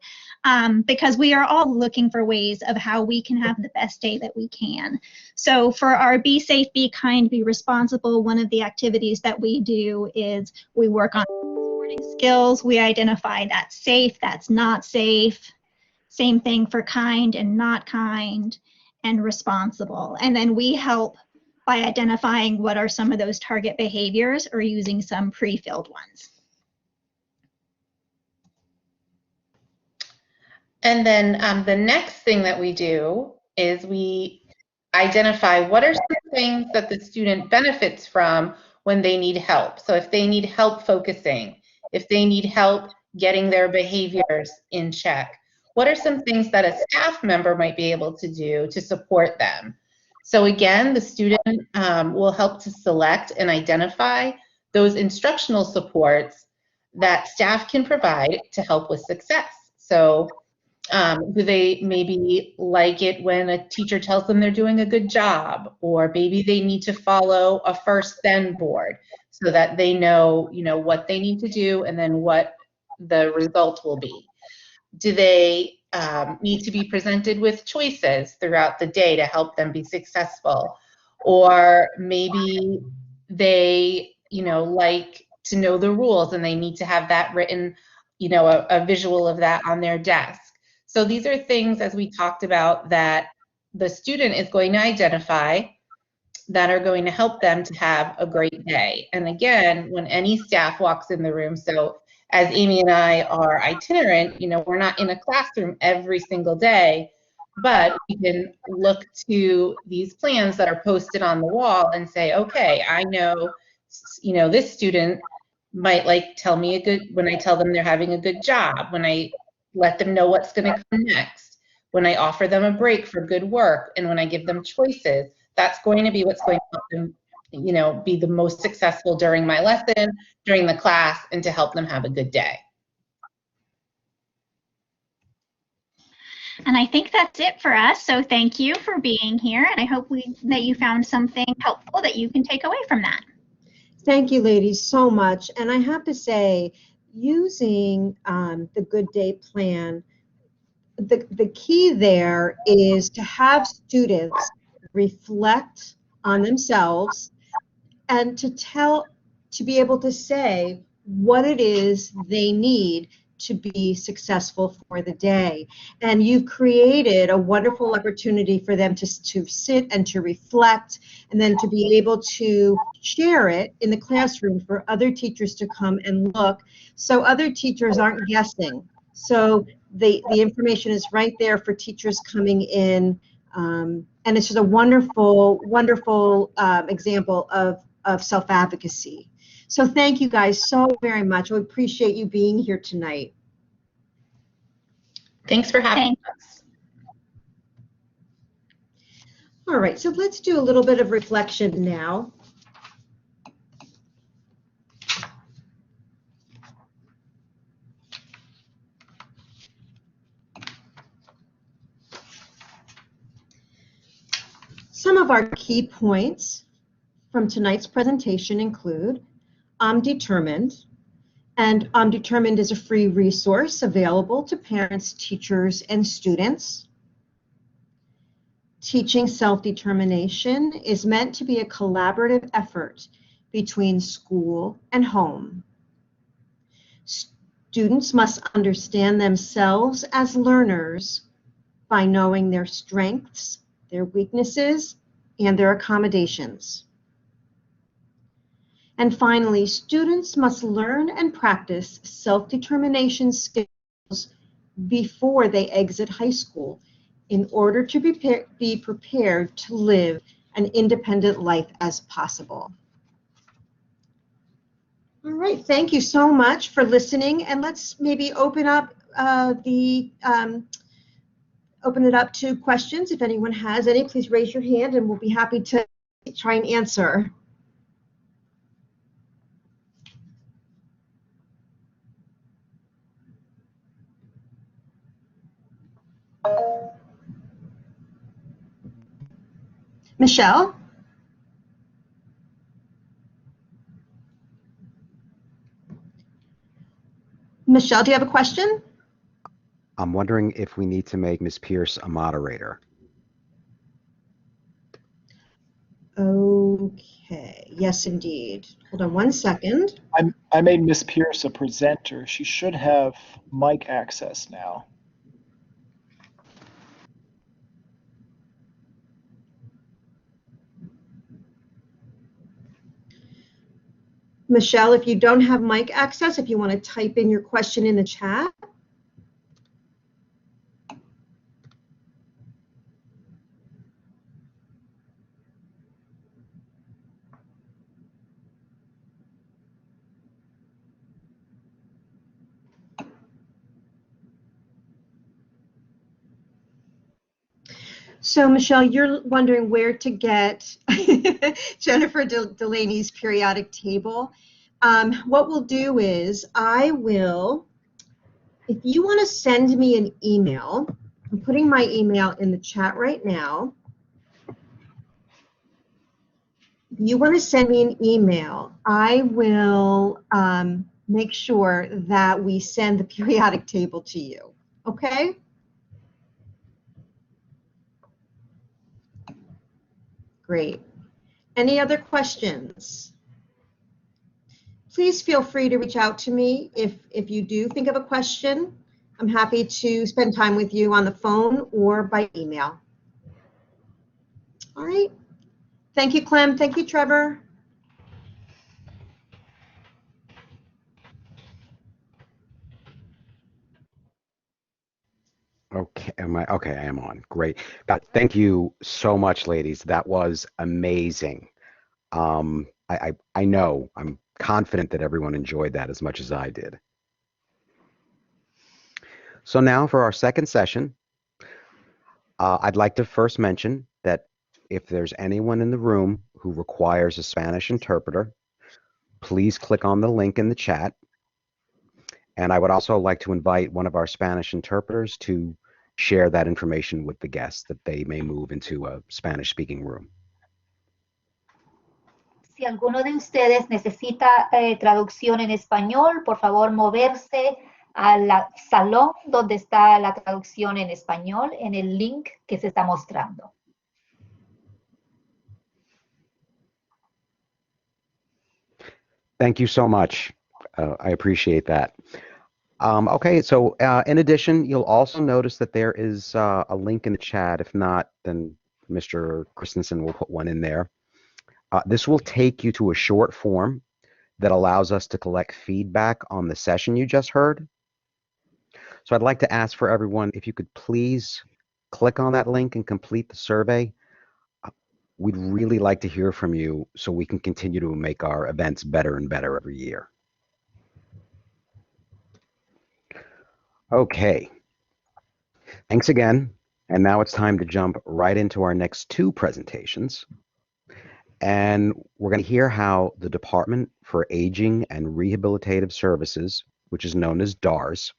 Because we are all looking for ways of how we can have the best day that we can. So for our Be Safe, Be Kind, Be Responsible, one of the activities that we do is we work on supporting skills. We identify that's safe, that's not safe. Same thing for kind and not kind, and responsible. And then we help by identifying what are some of those target behaviors or using some pre-filled ones. And then the next thing that we do is we identify what are some things that the student benefits from when they need help. So if they need help focusing, if they need help getting their behaviors in check, what are some things that a staff member might be able to do to support them? So again, the student will help to select and identify those instructional supports that staff can provide to help with success. So do they maybe like it when a teacher tells them they're doing a good job, or maybe they need to follow a first then board so that they know, what they need to do and then what the result will be. Do they need to be presented with choices throughout the day to help them be successful? Or maybe they, like to know the rules and they need to have that written, a visual of that on their desk. So these are things, as we talked about, that the student is going to identify that are going to help them to have a great day. And again, when any staff walks in the room, so as Amy and I are itinerant, we're not in a classroom every single day, but we can look to these plans that are posted on the wall and say, okay, I know, this student might tell me when I tell them they're having a good job, when I let them know what's going to come next, when I offer them a break for good work, and when I give them choices, that's going to be what's going to help them, be the most successful during my lesson, during the class, and to help them have a good day. And I think that's it for us. So thank you for being here. And I hope that you found something helpful that you can take away from that. Thank you, ladies, so much. And I have to say, using the Good Day Plan, the key there is to have students reflect on themselves and to be able to say what it is they need to be successful for the day. And you've created a wonderful opportunity for them to sit and to reflect, and then to be able to share it in the classroom for other teachers to come and look, so other teachers aren't guessing. So the information is right there for teachers coming in, and it's just a wonderful, wonderful example of self-advocacy. So thank you guys so very much. We appreciate you being here tonight. Thanks for having us. All right, so let's do a little bit of reflection now. Some of our key points from tonight's presentation include I'm Determined, and I'm Determined is a free resource available to parents, teachers, and students. Teaching self-determination is meant to be a collaborative effort between school and home. Students must understand themselves as learners by knowing their strengths, their weaknesses, and their accommodations. And finally, students must learn and practice self-determination skills before they exit high school in order to be prepared to live an independent life as possible. All right, thank you so much for listening, and let's maybe open up open it up to questions. If anyone has any, please raise your hand and we'll be happy to try and answer. Michelle? Michelle, do you have a question? I'm wondering if we need to make Ms. Pierce a moderator. Okay, yes, indeed. Hold on one second. I made Miss Pierce a presenter. She should have mic access now. Michelle, if you don't have mic access, if you want to type in your question in the chat. So, Michelle, you're wondering where to get Jennifer Delaney's periodic table. What we'll do is if you want to send me an email, I'm putting my email in the chat right now. If you want to send me an email, I will make sure that we send the periodic table to you. Okay? Great. Any other questions? Please feel free to reach out to me if you do think of a question. I'm happy to spend time with you on the phone or by email. All right. Thank you, Clem. Thank you, Trevor. Okay, okay, I am on. Great. Thank you so much, ladies. That was amazing. I know, I'm confident that everyone enjoyed that as much as I did. So now for our second session, I'd like to first mention that if there's anyone in the room who requires a Spanish interpreter, please click on the link in the chat. And I would also like to invite one of our Spanish interpreters to share that information with the guests that they may move into a Spanish-speaking room. Si alguno de ustedes necesita traducción en español, por favor moverse al salón donde está la traducción en español en el link que se está mostrando. Thank you so much. I appreciate that. Okay, so in addition, you'll also notice that there is a link in the chat. If not, then Mr. Christensen will put one in there. This will take you to a short form that allows us to collect feedback on the session you just heard. So I'd like to ask for everyone, if you could please click on that link and complete the survey. We'd really like to hear from you so we can continue to make our events better and better every year. Okay, thanks again. And now it's time to jump right into our next two presentations. And we're going to hear how the Department for Aging and Rehabilitative Services, which is known as DARS,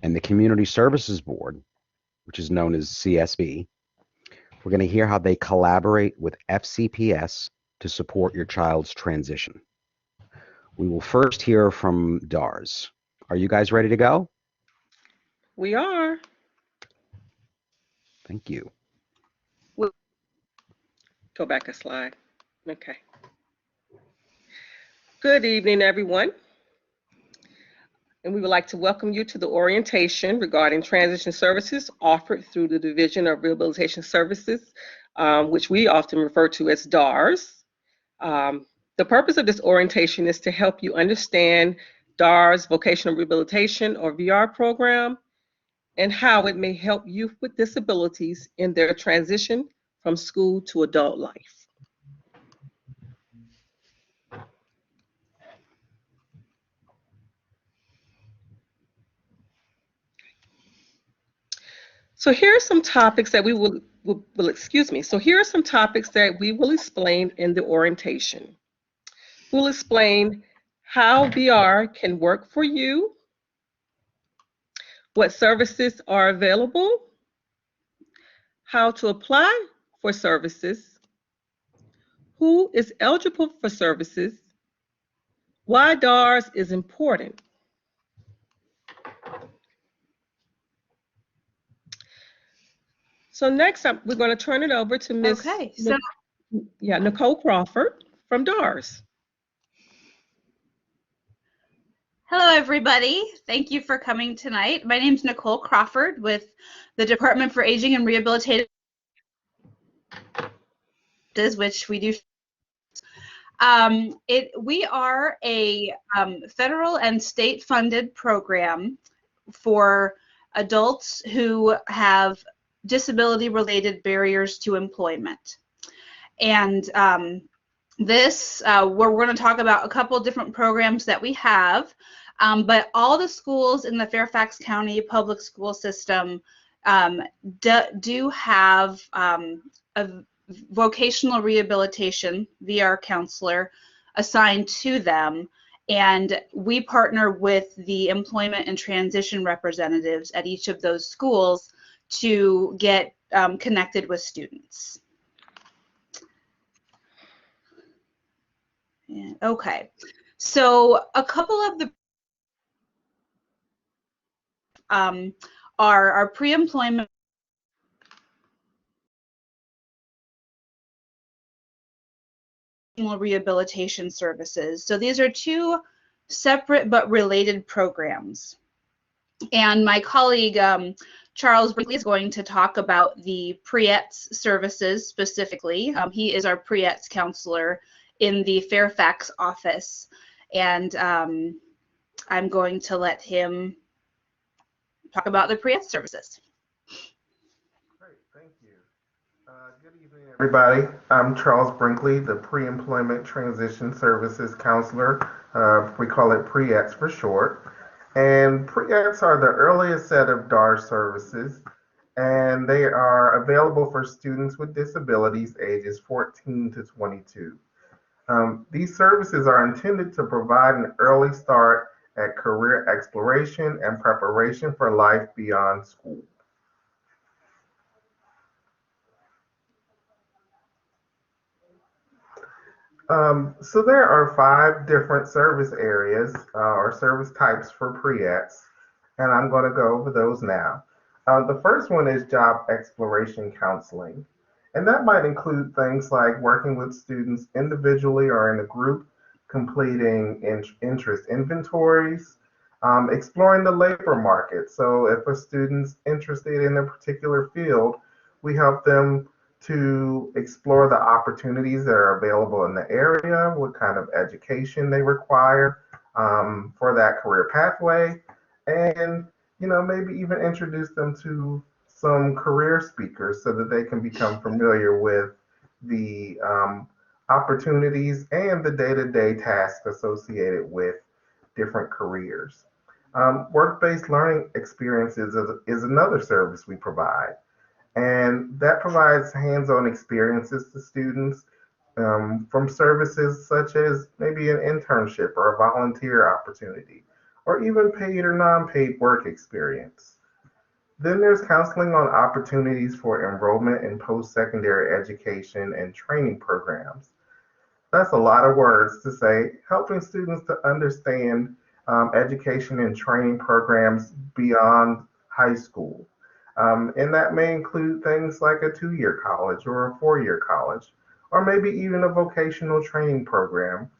and the Community Services Board, which is known as CSB, we're going to hear how they collaborate with FCPS to support your child's transition. We will first hear from DARS. Are you guys ready to go? We are. Thank you. Go back a slide. Okay. Good evening, everyone. And we would like to welcome you to the orientation regarding transition services offered through the Division of Rehabilitation Services, which we often refer to as DARS. The purpose of this orientation is to help you understand DARS Vocational Rehabilitation or VR program and how it may help youth with disabilities in their transition from school to adult life. So here are some topics that we will excuse me. So here are some topics that we will explain in the orientation. We'll explain how VR can work for you, what services are available, how to apply for services, who is eligible for services, why DARS is important. So next up, we're going to turn it over to Ms. Nicole Crawford from DARS. Hello, everybody. Thank you for coming tonight. My name is Nicole Crawford with the Department for Aging and Rehabilitation, which we do. We are a federal and state-funded program for adults who have disability-related barriers to employment. And we're going to talk about a couple different programs that we have, but all the schools in the Fairfax County public school system do have a vocational rehabilitation VR counselor assigned to them, and we partner with the employment and transition representatives at each of those schools to get connected with students. Okay, so a couple of the our pre-employment rehabilitation services. So these are two separate but related programs. And my colleague Charles Brinkley is going to talk about the pre-ETS services specifically. He is our pre-ETS counselor in the Fairfax office, and I'm going to let him talk about the pre-ETS services. Great, thank you. Good evening, everybody. I'm Charles Brinkley, the Pre-Employment Transition Services Counselor. We call it pre-ETS for short. And pre-ETS are the earliest set of DARS services, and they are available for students with disabilities ages 14 to 22. These services are intended to provide an early start at career exploration and preparation for life beyond school. So there are 5 different service areas or service types for pre-ETS, and I'm going to go over those now. The first one is job exploration counseling, and that might include things like working with students individually or in a group, completing interest inventories, exploring the labor market. So if a student's interested in a particular field, we help them to explore the opportunities that are available in the area, what kind of education they require for that career pathway, and maybe even introduce them to some career speakers so that they can become familiar with the opportunities and the day-to-day tasks associated with different careers. Work-based learning experiences is another service we provide. And that provides hands-on experiences to students from services such as maybe an internship or a volunteer opportunity, or even paid or non-paid work experience. Then there's counseling on opportunities for enrollment in post-secondary education and training programs. That's a lot of words to say, helping students to understand education and training programs beyond high school. And that may include things like a 2-year college or a 4-year college, or maybe even a vocational training program.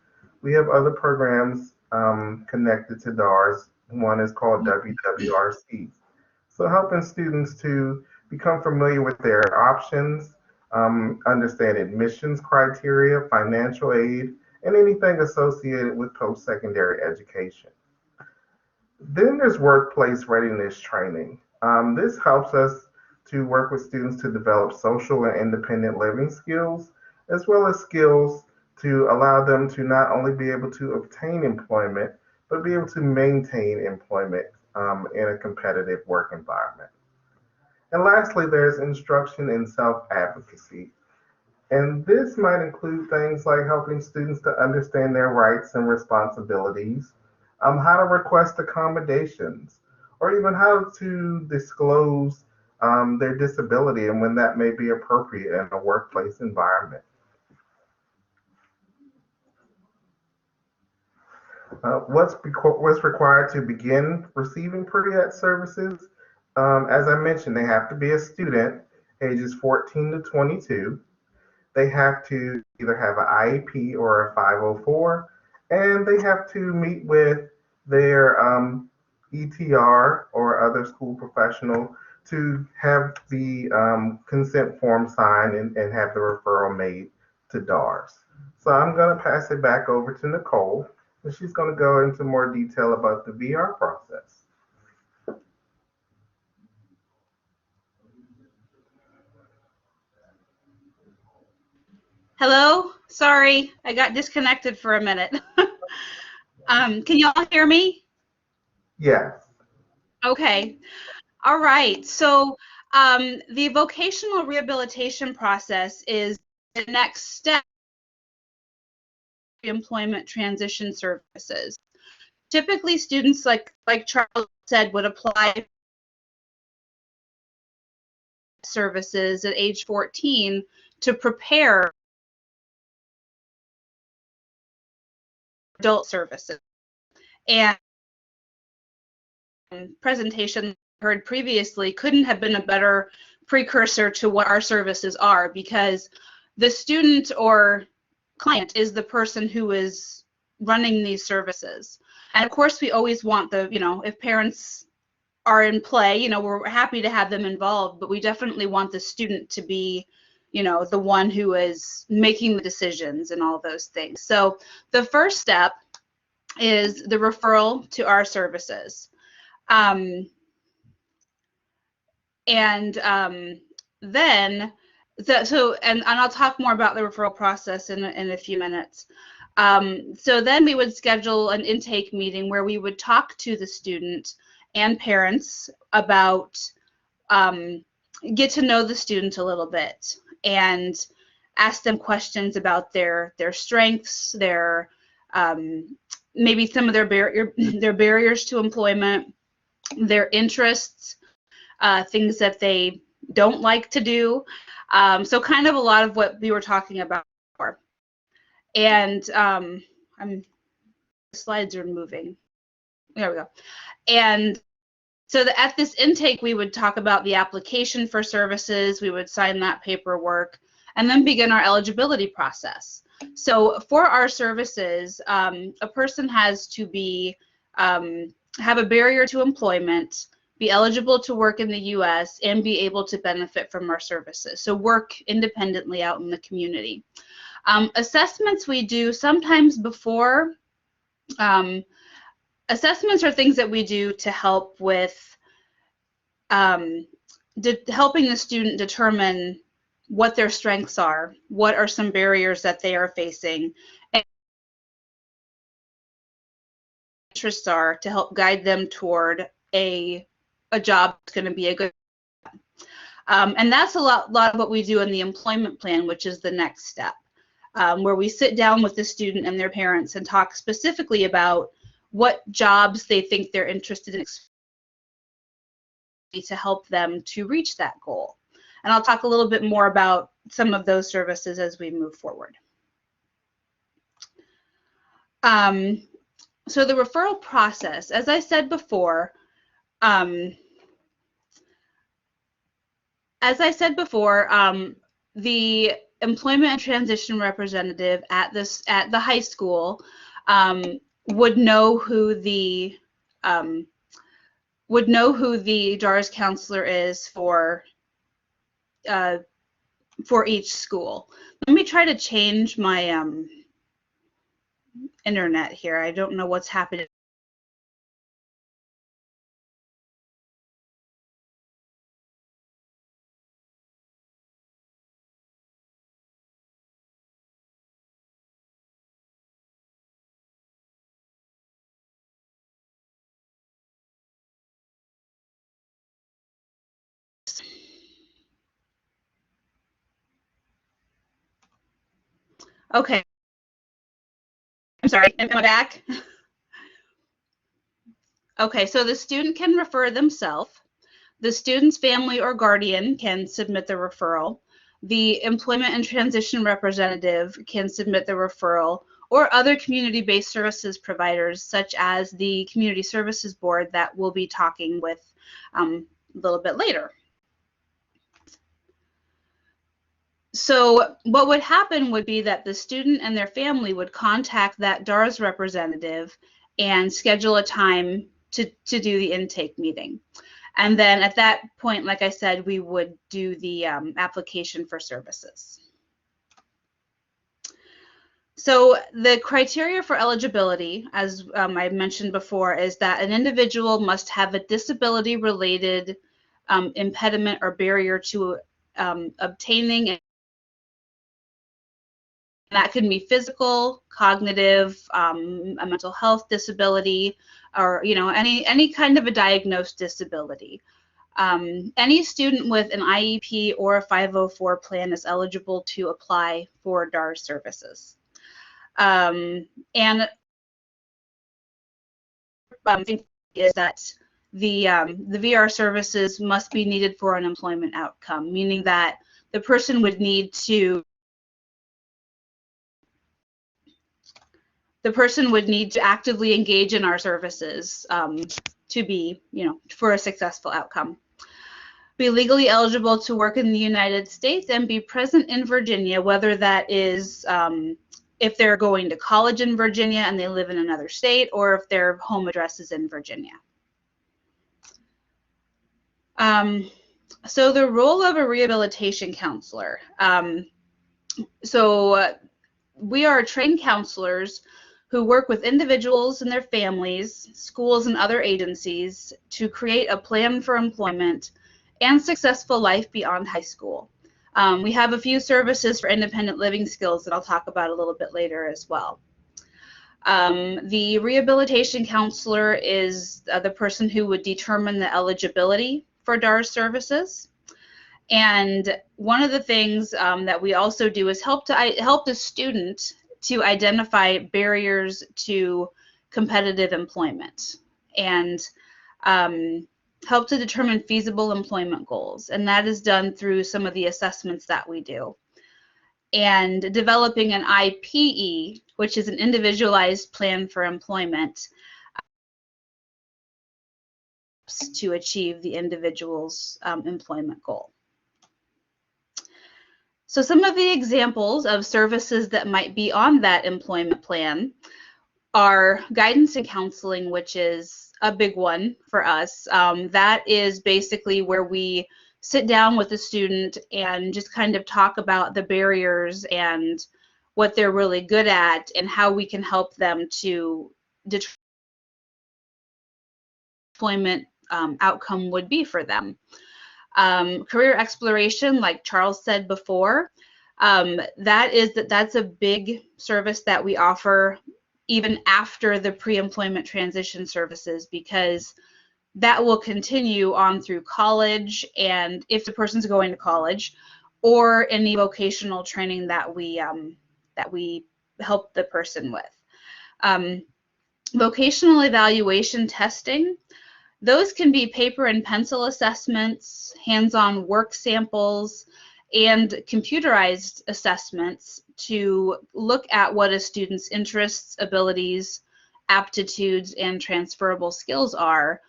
We have other programs connected to DARS. One is called WWRC. So helping students to become familiar with their options, understand admissions criteria, financial aid, and anything associated with post-secondary education. Then there's workplace readiness training. This helps us to work with students to develop social and independent living skills, as well as skills to allow them to not only be able to obtain employment, but be able to maintain employment in a competitive work environment. And lastly, there's instruction in self-advocacy. And this might include things like helping students to understand their rights and responsibilities, how to request accommodations, or even how to disclose their disability and when that may be appropriate in a workplace environment. What's required to begin receiving pre-ed services? As I mentioned, they have to be a student, ages 14 to 22. They have to either have an IEP or a 504, and they have to meet with their ETR or other school professional to have the consent form signed and have the referral made to DARS. So I'm going to pass it back over to Nicole, and she's going to go into more detail about the VR process. Hello? Sorry, I got disconnected for a minute. Can you all hear me? Yes. Okay. All right. So the vocational rehabilitation process is the next step in employment transition services. Typically, students, like Charles said, would apply services at age 14 to prepare adult services. And presentation heard previously couldn't have been a better precursor to what our services are, because the student or client is the person who is running these services. And of course, we always want the, if parents are in play, we're happy to have them involved, but we definitely want the student to be, the one who is making the decisions and all those things. So the first step is the referral to our services. Then, and I'll talk more about the referral process in a few minutes. So then we would schedule an intake meeting where we would talk to the student and parents about, get to know the student a little bit and ask them questions about their strengths, their maybe some of their barriers to employment, their interests, things that they don't like to do. So kind of a lot of what we were talking about before. And the slides are moving. There we go. And so at this intake, we would talk about the application for services, we would sign that paperwork, and then begin our eligibility process. So for our services, a person has to be, have a barrier to employment, be eligible to work in the U.S., and be able to benefit from our services. So work independently out in the community. Assessments we do sometimes before. Assessments are things that we do to help with helping the student determine what their strengths are, what are some barriers that they are facing, and interests are to help guide them toward a job that's going to be a good and that's a lot of what we do in the employment plan, which is the next step, where we sit down with the student and their parents and talk specifically about what jobs they think they're interested in to help them to reach that goal. And I'll talk a little bit more about some of those services as we move forward. So the referral process, as I said before, the employment and transition representative at the high school would know who the DARS counselor is for each school. Let me try to change my internet here. I don't know what's happening. Okay. I'm sorry, am I back? Okay, so the student can refer themselves. The student's family or guardian can submit the referral. The employment and transition representative can submit the referral, or other community-based services providers, such as the Community Services Board that we'll be talking with a little bit later. So what would happen would be that the student and their family would contact that DARS representative and schedule a time to do the intake meeting. And then at that point, like I said, we would do the application for services. So the criteria for eligibility, as I mentioned before, is that an individual must have a disability-related impediment or barrier to obtaining, and that can be physical, cognitive, a mental health disability, or any kind of a diagnosed disability. Any student with an IEP or a 504 plan is eligible to apply for DARS services. And thing is that the VR services must be needed for an employment outcome, meaning that the person would need to actively engage in our services to be, for a successful outcome. Be legally eligible to work in the United States and be present in Virginia, whether that is if they're going to college in Virginia and they live in another state, or if their home address is in Virginia. So the role of a rehabilitation counselor. We are trained counselors who work with individuals and their families, schools, and other agencies to create a plan for employment and successful life beyond high school. We have a few services for independent living skills that I'll talk about a little bit later as well. The rehabilitation counselor is the person who would determine the eligibility for DARS services. And one of the things that we also do is help the student to identify barriers to competitive employment and help to determine feasible employment goals. And that is done through some of the assessments that we do. And developing an IPE, which is an individualized plan for employment, to achieve the individual's employment goal. So some of the examples of services that might be on that employment plan are guidance and counseling, which is a big one for us. That is basically where we sit down with the student and just kind of talk about the barriers and what they're really good at and how we can help them to determine employment outcome would be for them. Career exploration, like Charles said before, that's a big service that we offer even after the pre-employment transition services, because that will continue on through college, and if the person's going to college, or any vocational training that we help the person with. Vocational evaluation testing, those can be paper and pencil assessments, hands-on work samples, and computerized assessments to look at what a student's interests, abilities, aptitudes, and transferable skills are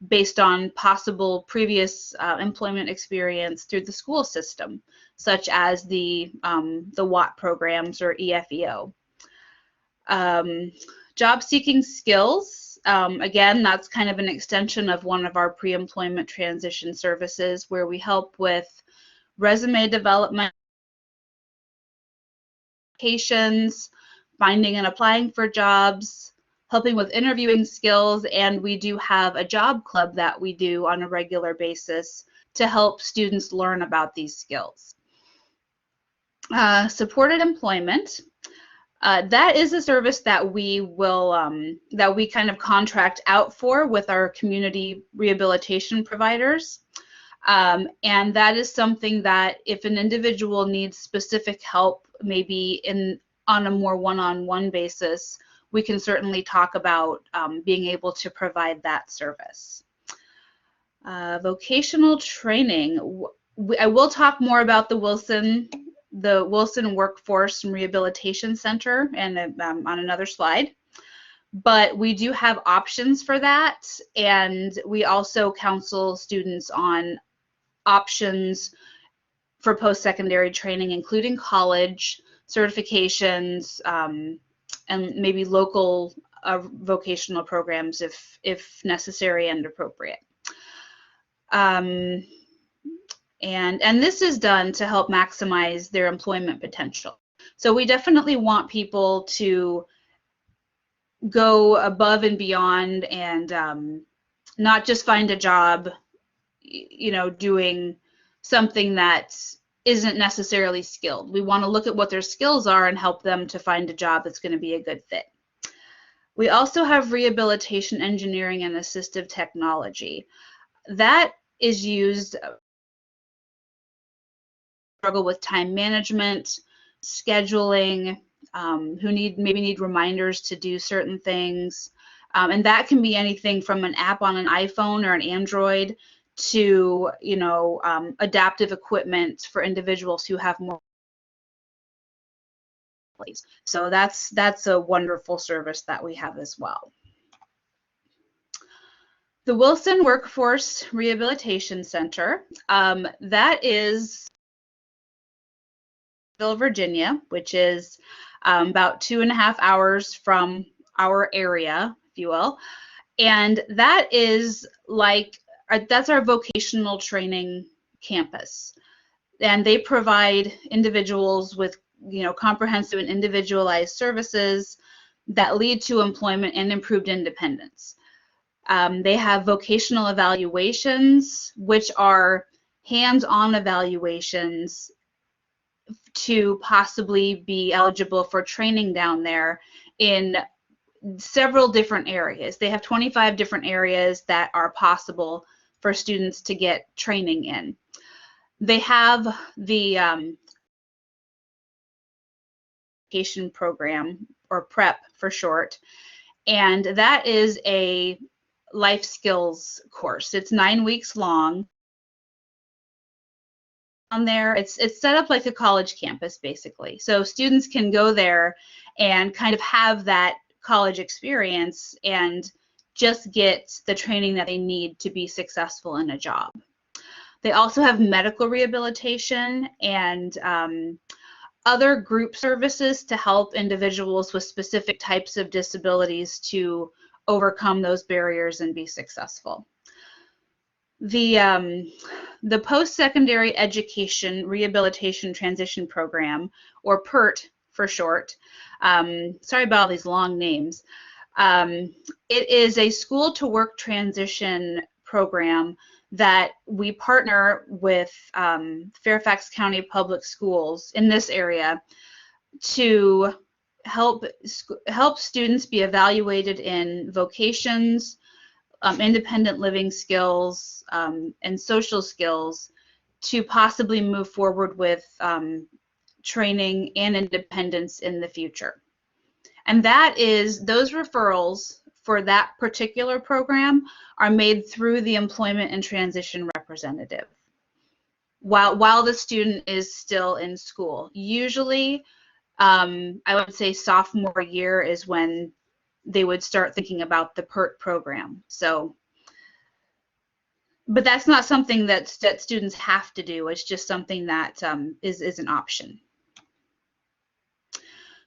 based on possible previous employment experience through the school system, such as the WAT programs or EFEO. Job seeking skills, again, that's kind of an extension of one of our pre-employment transition services, where we help with resume development, applications, finding and applying for jobs, helping with interviewing skills, and we do have a job club that we do on a regular basis to help students learn about these skills. Supported employment. That is a service that we will that we kind of contract out for with our community rehabilitation providers. And that is something that if an individual needs specific help, maybe on a more one-on-one basis, we can certainly talk about being able to provide that service. Vocational training. I will talk more about the Wilson Workforce and Rehabilitation Center and on another slide. But we do have options for that, and we also counsel students on options for post-secondary training, including college, certifications, and maybe local vocational programs if necessary and appropriate. And this is done to help maximize their employment potential. So we definitely want people to go above and beyond and not just find a job, doing something that isn't necessarily skilled. We want to look at what their skills are and help them to find a job that's going to be a good fit. We also have rehabilitation engineering and assistive technology. That is used struggle with time management, scheduling, who maybe need reminders to do certain things. And that can be anything from an app on an iPhone or an Android to, adaptive equipment for individuals who have more. So that's a wonderful service that we have as well. The Wilson Workforce Rehabilitation Center, that is Virginia, which is about 2.5 hours from our area, if you will. And that is that's our vocational training campus. And they provide individuals with, comprehensive and individualized services that lead to employment and improved independence. They have vocational evaluations, which are hands-on evaluations to possibly be eligible for training down there in several different areas. They have 25 different areas that are possible for students to get training in. They have the education program, or PrEP for short, and that is a life skills course. It's 9 weeks long. On there, it's set up like a college campus basically, so students can go there and kind of have that college experience and just get the training that they need to be successful in a job. They also have medical rehabilitation and other group services to help individuals with specific types of disabilities to overcome those barriers and be successful. The Post-Secondary Education Rehabilitation Transition Program, or PERT for short, sorry about all these long names, it is a school-to-work transition program that we partner with Fairfax County Public Schools in this area to help students be evaluated in vocations, independent living skills, and social skills to possibly move forward with training and independence in the future. And those referrals for that particular program are made through the employment and transition representative while the student is still in school. Usually, I would say sophomore year is when they would start thinking about the PERT program. So, but that's not something that students have to do. It's just something that is an option.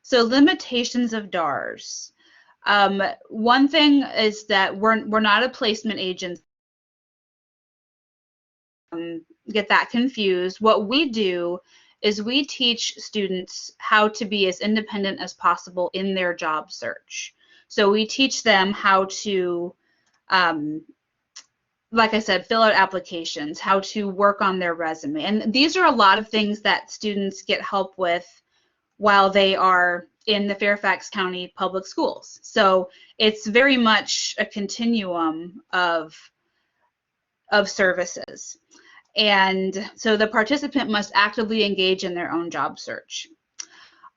So limitations of DARS. One thing is that we're not a placement agent. Get that confused. What we do is we teach students how to be as independent as possible in their job search. So we teach them how to, like I said, fill out applications, how to work on their resume. And these are a lot of things that students get help with while they are in the Fairfax County Public Schools. So it's very much a continuum of services. And so the participant must actively engage in their own job search.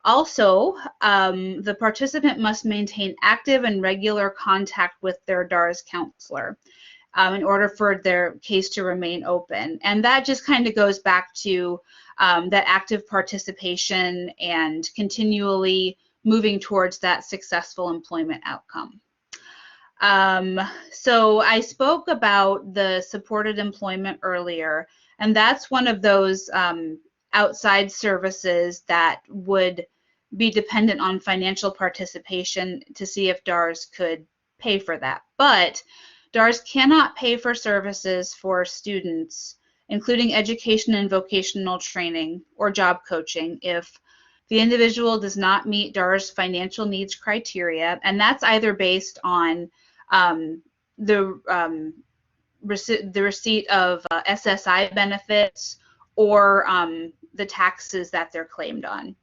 Also, the participant must maintain active and regular contact with their DARS counselor in order for their case to remain open. And that just kind of goes back to that active participation and continually moving towards that successful employment outcome. So I spoke about the supported employment earlier, and that's one of those outside services that would be dependent on financial participation to see if DARS could pay for that. But DARS cannot pay for services for students, including education and vocational training or job coaching, if the individual does not meet DARS financial needs criteria, and that's either based on the receipt of SSI benefits or the taxes that they're claimed on.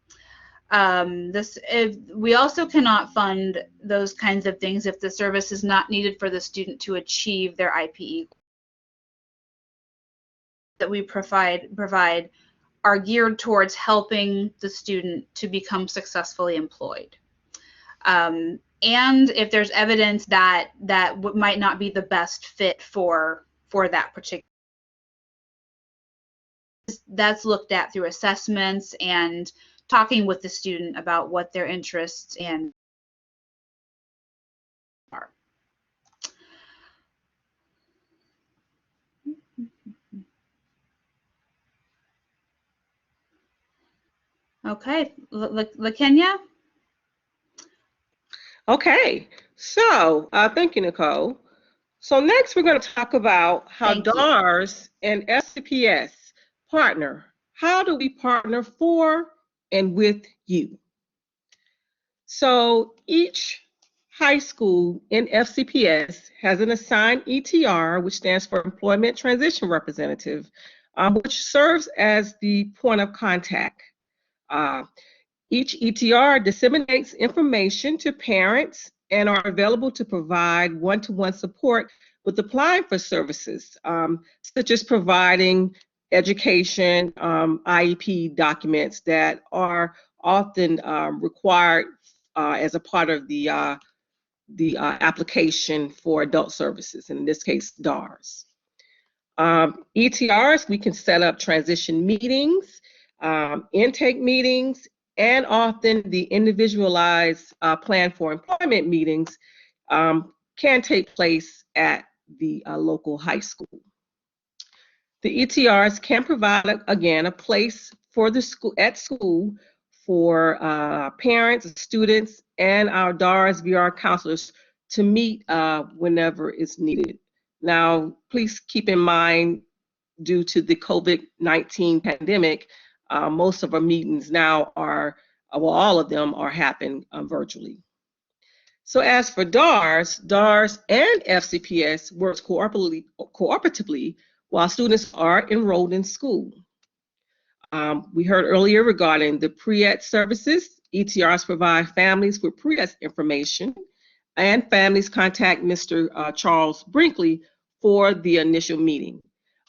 We also cannot fund those kinds of things if the service is not needed for the student to achieve their IPE. That we provide are geared towards helping the student to become successfully employed. And if there's evidence that might not be the best fit for that particular, that's looked at through assessments and talking with the student about what their interests and are. Okay, LaKenya? Okay, so thank you, Nicole. So next we're going to talk about how DARS and FCPS partner. How do we partner for and with you? So each high school in FCPS has an assigned ETR, which stands for Employment Transition Representative, which serves as the point of contact. Each ETR disseminates information to parents and are available to provide one-to-one support with applying for services, such as providing education, IEP documents that are often required as a part of the application for adult services, and in this case, DARS. ETRs, we can set up transition meetings, intake meetings, and often the individualized plan for employment meetings can take place at the local high school. The ETRs can provide, again, a place for the school at school for parents, students, and our DARS VR counselors to meet whenever it's needed. Now, please keep in mind, due to the COVID-19 pandemic, most of our meetings now are, well, all of them are happening virtually. So as for DARS and FCPS works cooperatively while students are enrolled in school. We heard earlier regarding the pre-ed services. ETRs provide families with pre-ed information, and families contact Mr. Charles Brinkley for the initial meeting.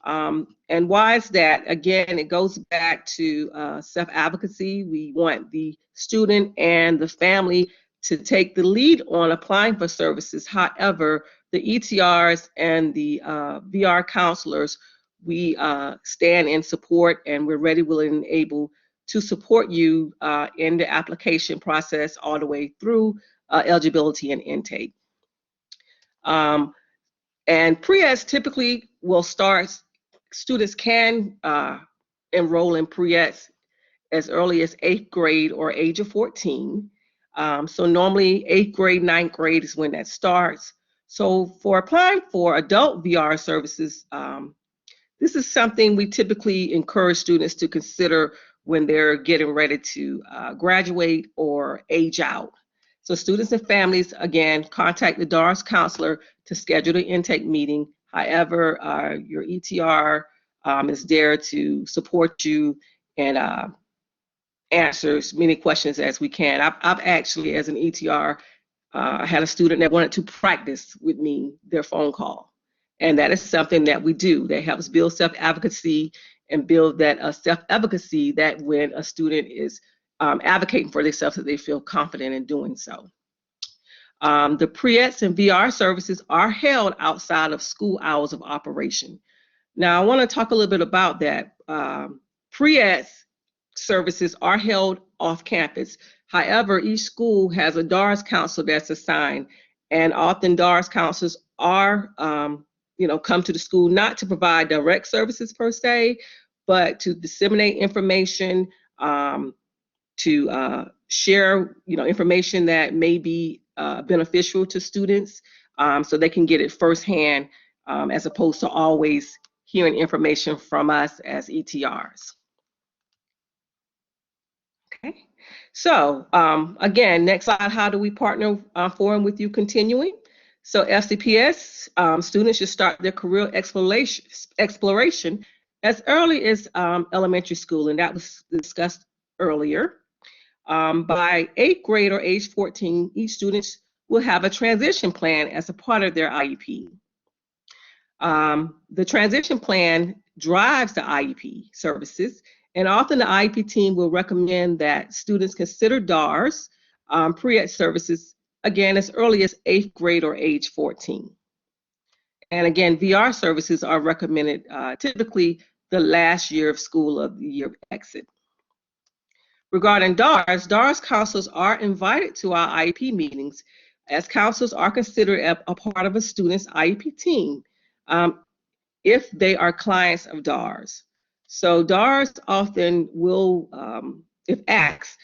And why is that? Again, it goes back to self-advocacy. We want the student and the family to take the lead on applying for services. However, the ETRs and the VR counselors, we stand in support, and we're ready, willing, and able to support you in the application process all the way through eligibility and intake. And pre-eds typically will start, students can enroll in pre-eds as early as 8th grade or age of 14. So normally 8th grade, 9th grade is when that starts. So for applying for adult VR services, this is something we typically encourage students to consider when they're getting ready to graduate or age out. So students and families, again, contact the DARS counselor to schedule an intake meeting. However, your ETR is there to support you and answer as many questions as we can. I've actually, as an ETR, had a student that wanted to practice with me their phone call. And that is something that we do that helps build self-advocacy and build that self-efficacy that when a student is advocating for themselves, that they feel confident in doing so. The pre-ETS and VR services are held outside of school hours of operation. Now, I want to talk a little bit about that. Pre-ETS services are held off campus. However, each school has a DARS council that's assigned, and often DARS councils are, come to the school not to provide direct services per se, but to disseminate information, to share, information that may be beneficial to students, so they can get it firsthand, as opposed to always hearing information from us as ETRs. Okay, so again, next slide, how do we partner for and with you continuing? So FCPS students should start their career exploration as early as elementary school, and that was discussed earlier. By 8th grade or age 14, each student will have a transition plan as a part of their IEP. The transition plan drives the IEP services, and often the IEP team will recommend that students consider DARS pre-ETS services, again, as early as 8th grade or age 14. And again, VR services are recommended typically the last year of school of the year of exit. Regarding DARS, DARS counselors are invited to our IEP meetings, as counselors are considered a part of a student's IEP team if they are clients of DARS. So DARS often will, if asked,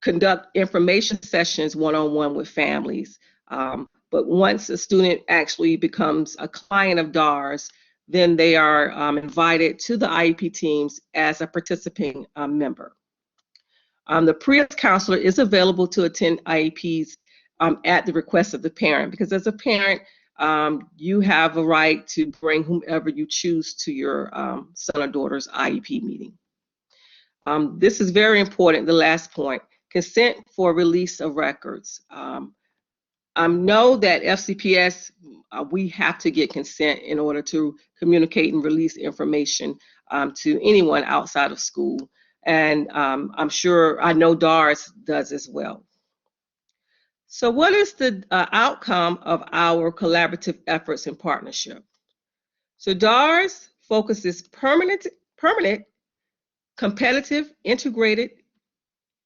conduct information sessions one-on-one with families. But once a student actually becomes a client of DARS, then they are invited to the IEP teams as a participating member. The pre-ETS counselor is available to attend IEPs at the request of the parent, because as a parent, you have a right to bring whomever you choose to your son or daughter's IEP meeting. This is very important, the last point, consent for release of records. Know that FCPS, we have to get consent in order to communicate and release information to anyone outside of school. And I know DARS does as well. So what is the outcome of our collaborative efforts and partnership? So DARS focuses permanent, competitive, integrated,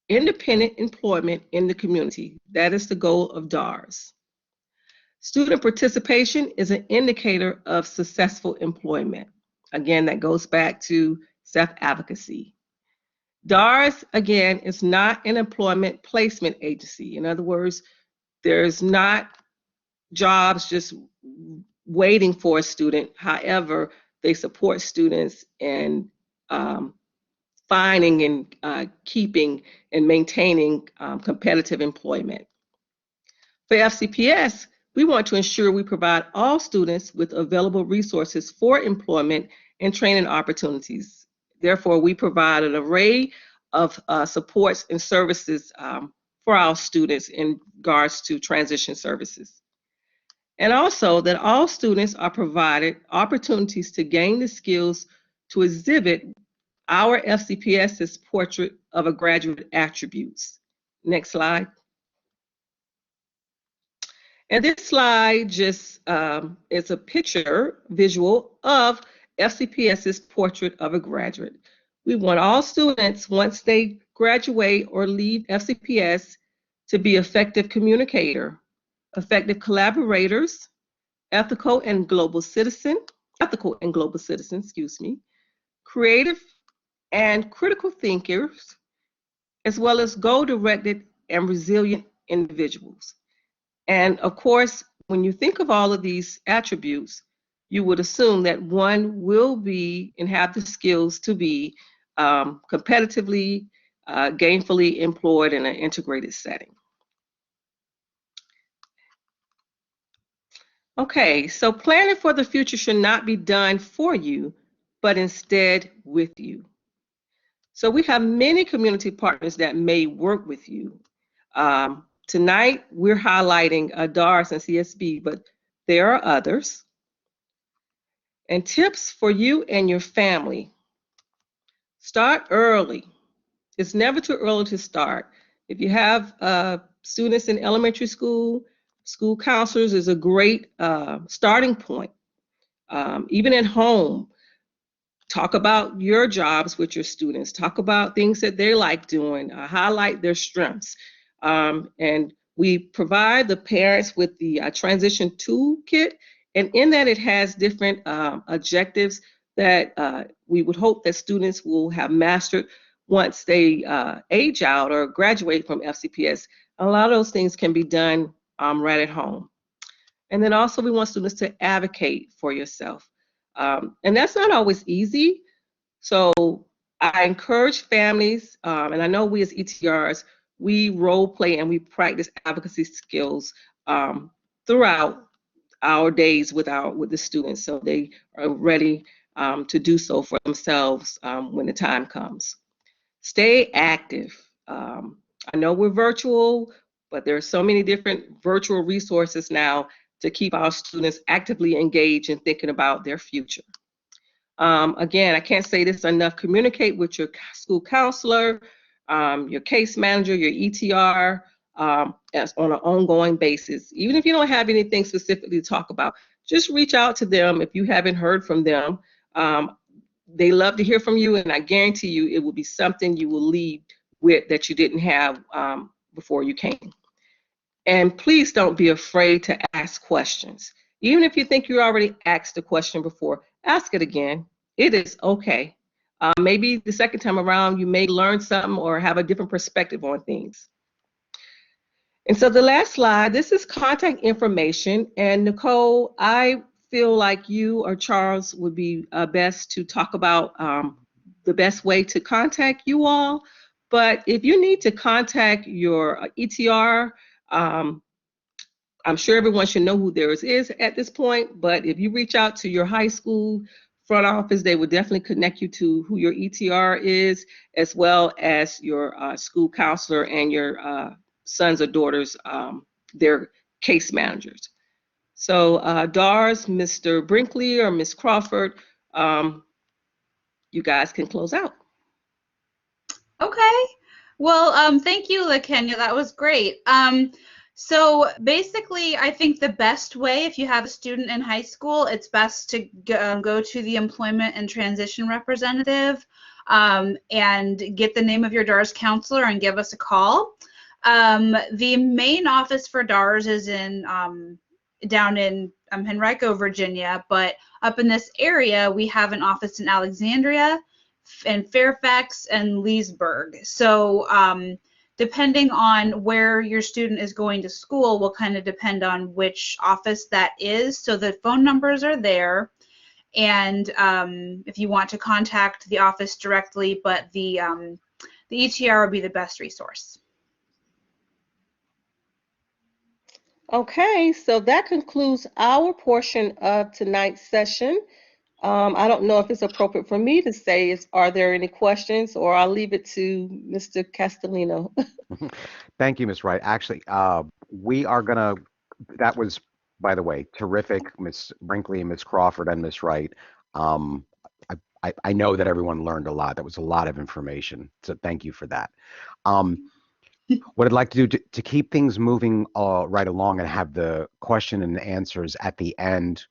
independent employment in the community. That is the goal of DARS. Student participation is an indicator of successful employment. Again, that goes back to self-advocacy. DARS, again, is not an employment placement agency. In other words, there's not jobs just waiting for a student. However, they support students in finding and keeping and maintaining competitive employment. For FCPS, we want to ensure we provide all students with available resources for employment and training opportunities. Therefore, we provide an array of supports and services for our students in regards to transition services. And also that all students are provided opportunities to gain the skills to exhibit our FCPS's portrait of a graduate attributes. Next slide. And this slide just is a picture visual of FCPS's portrait of a graduate. We want all students, once they graduate or leave FCPS, to be effective communicator, effective collaborators, ethical and global citizen, creative and critical thinkers, as well as goal-directed and resilient individuals. And of course, when you think of all of these attributes, you would assume that one will be and have the skills to be competitively, gainfully employed in an integrated setting. Okay, so planning for the future should not be done for you, but instead with you. So we have many community partners that may work with you. Tonight, we're highlighting DARS and CSB, but there are others. And tips for you and your family. Start early. It's never too early to start. If you have students in elementary school, school counselors is a great starting point. Even at home, talk about your jobs with your students. Talk about things that they like doing. Highlight their strengths. And we provide the parents with the transition toolkit. And in that, it has different objectives that we would hope that students will have mastered once they age out or graduate from FCPS. A lot of those things can be done right at home. And then also we want students to advocate for yourself. And that's not always easy. So I encourage families, and I know we as ETRs, we role play and we practice advocacy skills throughout our days with the students, so they are ready to do so for themselves when the time comes. Stay active. I know we're virtual, but there are so many different virtual resources now to keep our students actively engaged and thinking about their future. Again, I can't say this enough. Communicate with your school counselor, your case manager, your ETR, as on an ongoing basis. Even if you don't have anything specifically to talk about, just reach out to them if you haven't heard from them. They love to hear from you, and I guarantee you it will be something you will leave with that you didn't have before you came. And please don't be afraid to ask questions. Even if you think you already asked a question before, ask it again. It is okay. Maybe the second time around, you may learn something or have a different perspective on things. And so the last slide, this is contact information. And Nicole, I feel like you or Charles would be best to talk about the best way to contact you all. But if you need to contact your ETR, I'm sure everyone should know who theirs is at this point, but if you reach out to your high school front office, they would definitely connect you to who your ETR is, as well as your school counselor and your sons or daughters, their case managers. So DARS, Mr. Brinkley or Ms. Crawford, you guys can close out. Okay. Well, thank you, LaKenya. That was great. So basically, I think the best way, if you have a student in high school, it's best to go to the employment and transition representative and get the name of your DARS counselor and give us a call. The main office for DARS is down in Henrico, Virginia, but up in this area, we have an office in Alexandria and Fairfax and Leesburg. So depending on where your student is going to school will kind of depend on which office that is. So the phone numbers are there. And if you want to contact the office directly, but the ETR will be the best resource. Okay, so that concludes our portion of tonight's session. I don't know if it's appropriate for me to say, are there any questions, or I'll leave it to Mr. Castellino. Thank you, Ms. Wright. Actually, we are going to, that was, by the way, terrific, Ms. Brinkley and Ms. Crawford and Ms. Wright. I know that everyone learned a lot. That was a lot of information, so thank you for that. What I'd like to do to keep things moving right along and have the question and answers at the end,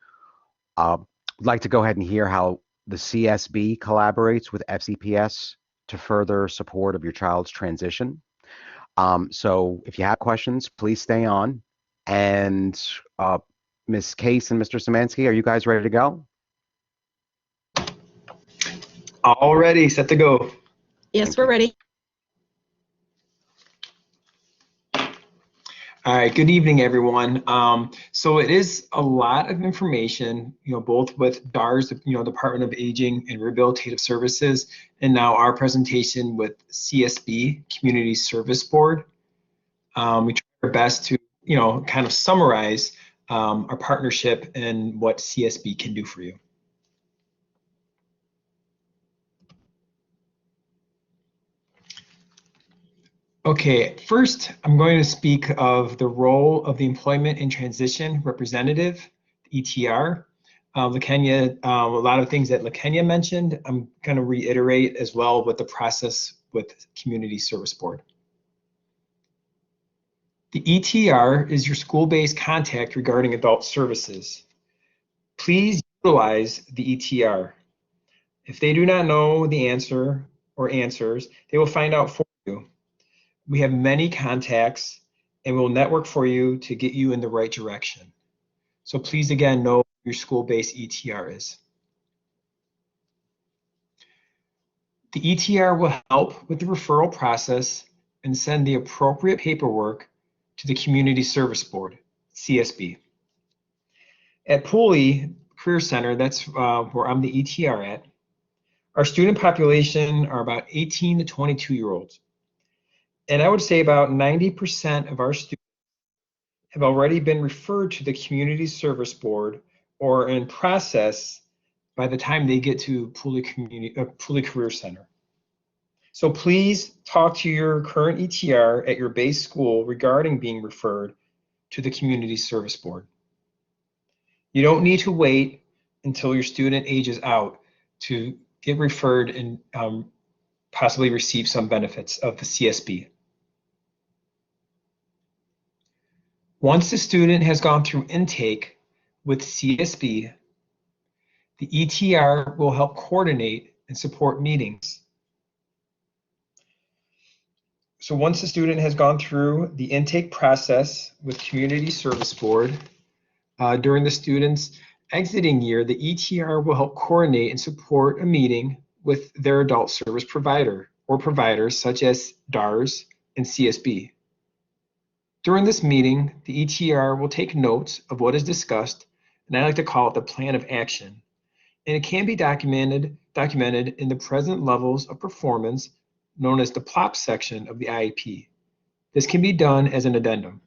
I'd like to go ahead and hear how the CSB collaborates with FCPS to further support of your child's transition. So if you have questions, please stay on. And Ms. Case and Mr. Szymanski, are you guys ready to go? All ready, set to go. Yes, we're ready. All right, good evening, everyone. So it is a lot of information, both with DARS, Department of Aging and Rehabilitative Services, and now our presentation with CSB, Community Service Board. We try our best to, kind of summarize our partnership and what CSB can do for you. Okay, first, I'm going to speak of the role of the Employment and Transition Representative, ETR. LaKenya, a lot of things that LaKenya mentioned, I'm going to reiterate as well with the process with Community Service Board. The ETR is your school-based contact regarding adult services. Please utilize the ETR. If they do not know the answer or answers, they will find out for you. We have many contacts and we'll network for you to get you in the right direction. So please, again, know your school-based ETR is. The ETR will help with the referral process and send the appropriate paperwork to the Community Service Board, CSB. At Pooley Career Center, that's where I'm the ETR at, our student population are about 18 to 22-year-olds. And I would say about 90% of our students have already been referred to the Community Service Board or in process by the time they get to Pooley Career Center. So please talk to your current ETR at your base school regarding being referred to the Community Service Board. You don't need to wait until your student ages out to get referred and possibly receive some benefits of the CSB. Once the student has gone through intake with CSB, the ETR will help coordinate and support meetings. So once the student has gone through the intake process with Community Service Board, during the student's exiting year, the ETR will help coordinate and support a meeting with their adult service provider or providers such as DARS and CSB. During this meeting, the ETR will take notes of what is discussed, and I like to call it the plan of action. And it can be documented in the present levels of performance known as the PLOP section of the IEP. This can be done as an addendum.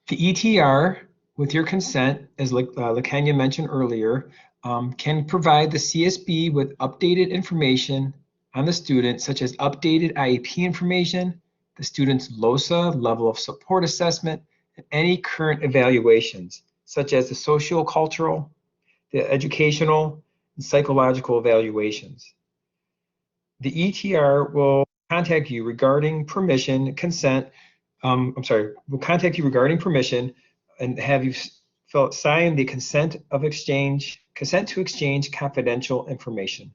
The ETR, with your consent, as LaKenya mentioned earlier, can provide the CSB with updated information on the student, such as updated IEP information, the student's LOSA, level of support assessment, and any current evaluations, such as the socio-cultural, the educational, and psychological evaluations. The ETR will contact you regarding permission, will contact you regarding permission and have you sign the consent to exchange confidential information.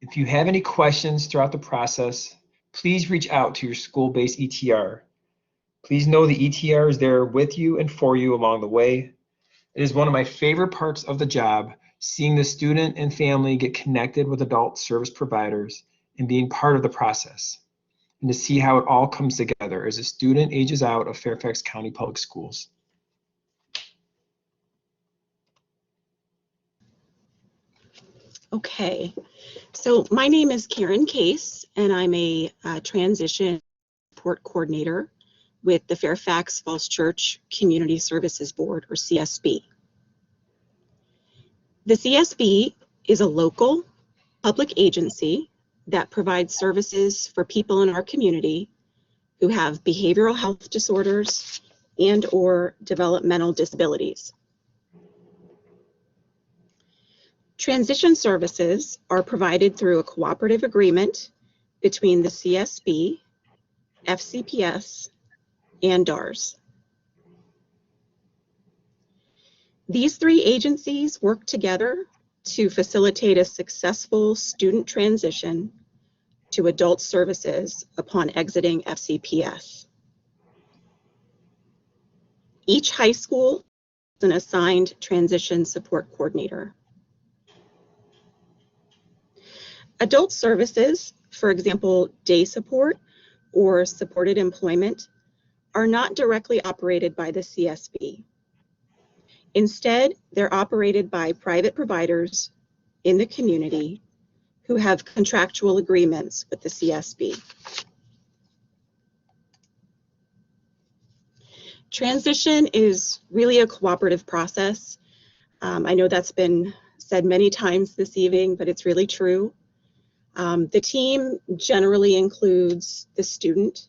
If you have any questions throughout the process, please reach out to your school-based ETR. Please know the ETR is there with you and for you along the way. It is one of my favorite parts of the job, seeing the student and family get connected with adult service providers and being part of the process, and to see how it all comes together as a student ages out of Fairfax County Public Schools. Okay, so my name is Karen Case, and I'm a transition support coordinator with the Fairfax Falls Church Community Services Board, or CSB. The CSB is a local public agency that provides services for people in our community who have behavioral health disorders and or developmental disabilities. Transition services are provided through a cooperative agreement between the CSB, FCPS, and DARS. These three agencies work together to facilitate a successful student transition to adult services upon exiting FCPS. Each high school is an assigned transition support coordinator. Adult services, for example, day support or supported employment, are not directly operated by the CSB. Instead, they're operated by private providers in the community who have contractual agreements with the CSB. Transition is really a cooperative process. I know that's been said many times this evening, but it's really true. The team generally includes the student,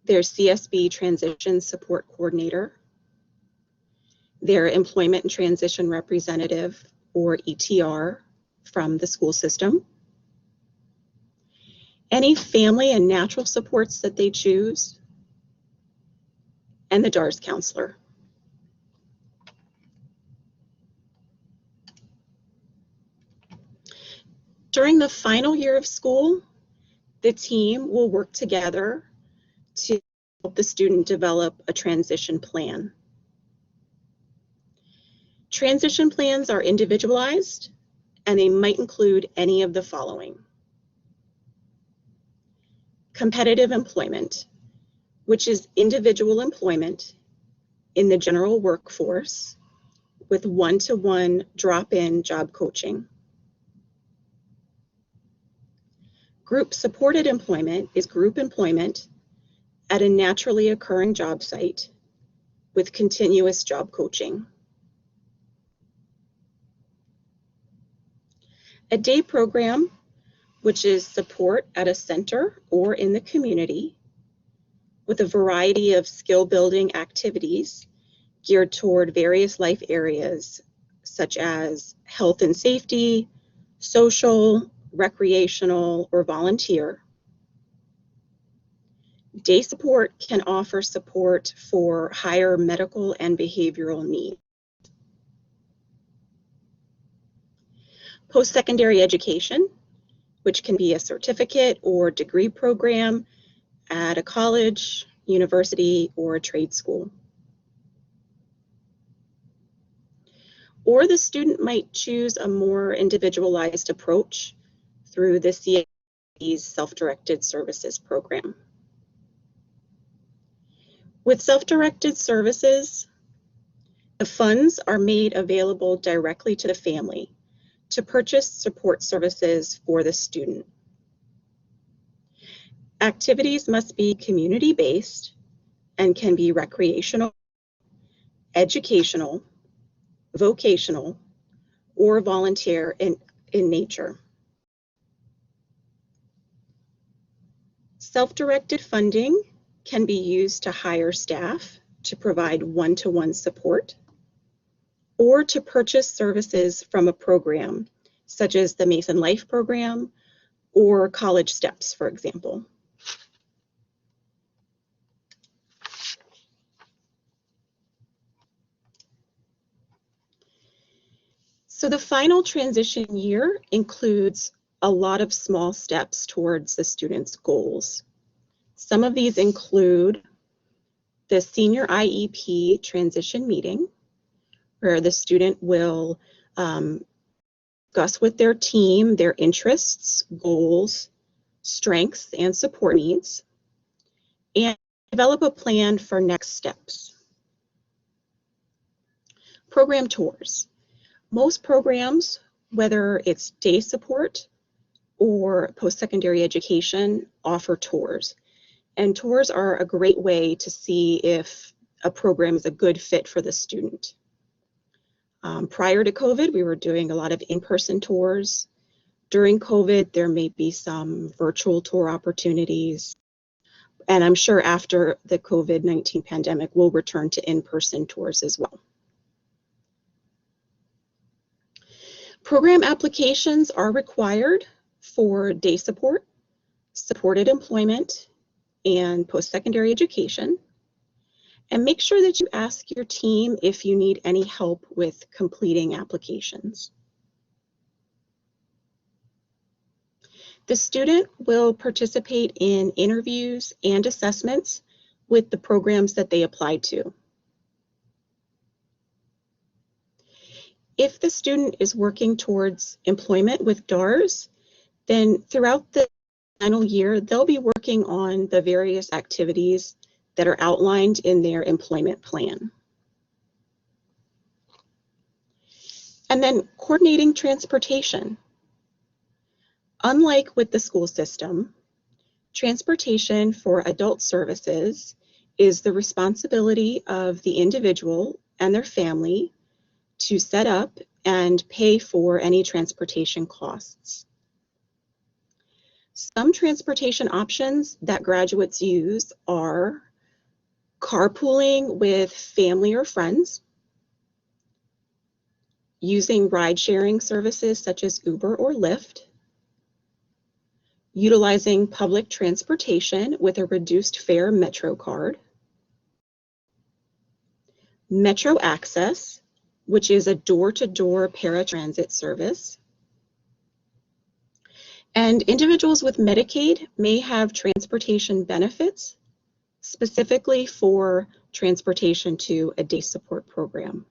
their CSB Transition Support Coordinator, their Employment and Transition Representative, or ETR, from the school system, any family and natural supports that they choose, and the DARS counselor. During the final year of school, the team will work together to help the student develop a transition plan. Transition plans are individualized, and they might include any of the following. Competitive employment, which is individual employment in the general workforce with one-to-one drop-in job coaching. Group supported employment is group employment at a naturally occurring job site with continuous job coaching. A day program, which is support at a center or in the community with a variety of skill building activities geared toward various life areas such as health and safety, social, recreational, or volunteer. Day support can offer support for higher medical and behavioral needs. Post-secondary education, which can be a certificate or degree program at a college, university, or a trade school. Or the student might choose a more individualized approach through the CA's Self-Directed Services program. With self-directed services, the funds are made available directly to the family to purchase support services for the student. Activities must be community-based and can be recreational, educational, vocational, or volunteer in nature. Self-directed funding can be used to hire staff to provide one-to-one support or to purchase services from a program such as the Mason Life program or College Steps, for example. So the final transition year includes a lot of small steps towards the student's goals. Some of these include the senior IEP transition meeting, where the student will discuss with their team their interests, goals, strengths, and support needs, and develop a plan for next steps. Program tours. Most programs, whether it's day support or post-secondary education, offer tours. And tours are a great way to see if a program is a good fit for the student. Prior to COVID, we were doing a lot of in-person tours. During COVID, there may be some virtual tour opportunities. And I'm sure after the COVID-19 pandemic, we'll return to in-person tours as well. Program applications are required for day support, supported employment, and post-secondary education. And make sure that you ask your team if you need any help with completing applications. The student will participate in interviews and assessments with the programs that they applied to. If the student is working towards employment with DARS, then throughout the final year, they'll be working on the various activities that are outlined in their employment plan. And then coordinating transportation. Unlike with the school system, transportation for adult services is the responsibility of the individual and their family to set up and pay for any transportation costs. Some transportation options that graduates use are carpooling with family or friends, using ride-sharing services such as Uber or Lyft, utilizing public transportation with a reduced fare Metro card, Metro Access, which is a door-to-door paratransit service, and individuals with Medicaid may have transportation benefits, specifically for transportation to a day support program.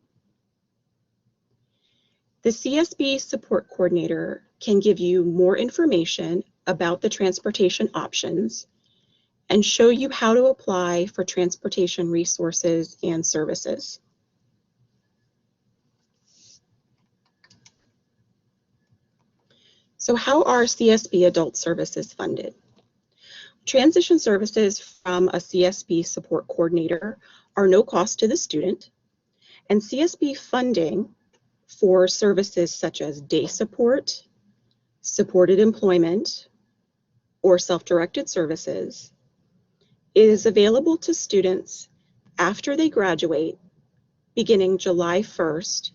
The CSB support coordinator can give you more information about the transportation options and show you how to apply for transportation resources and services. So how are CSB adult services funded? Transition services from a CSB support coordinator are no cost to the student, and CSB funding for services such as day support, supported employment, or self-directed services is available to students after they graduate beginning July 1st,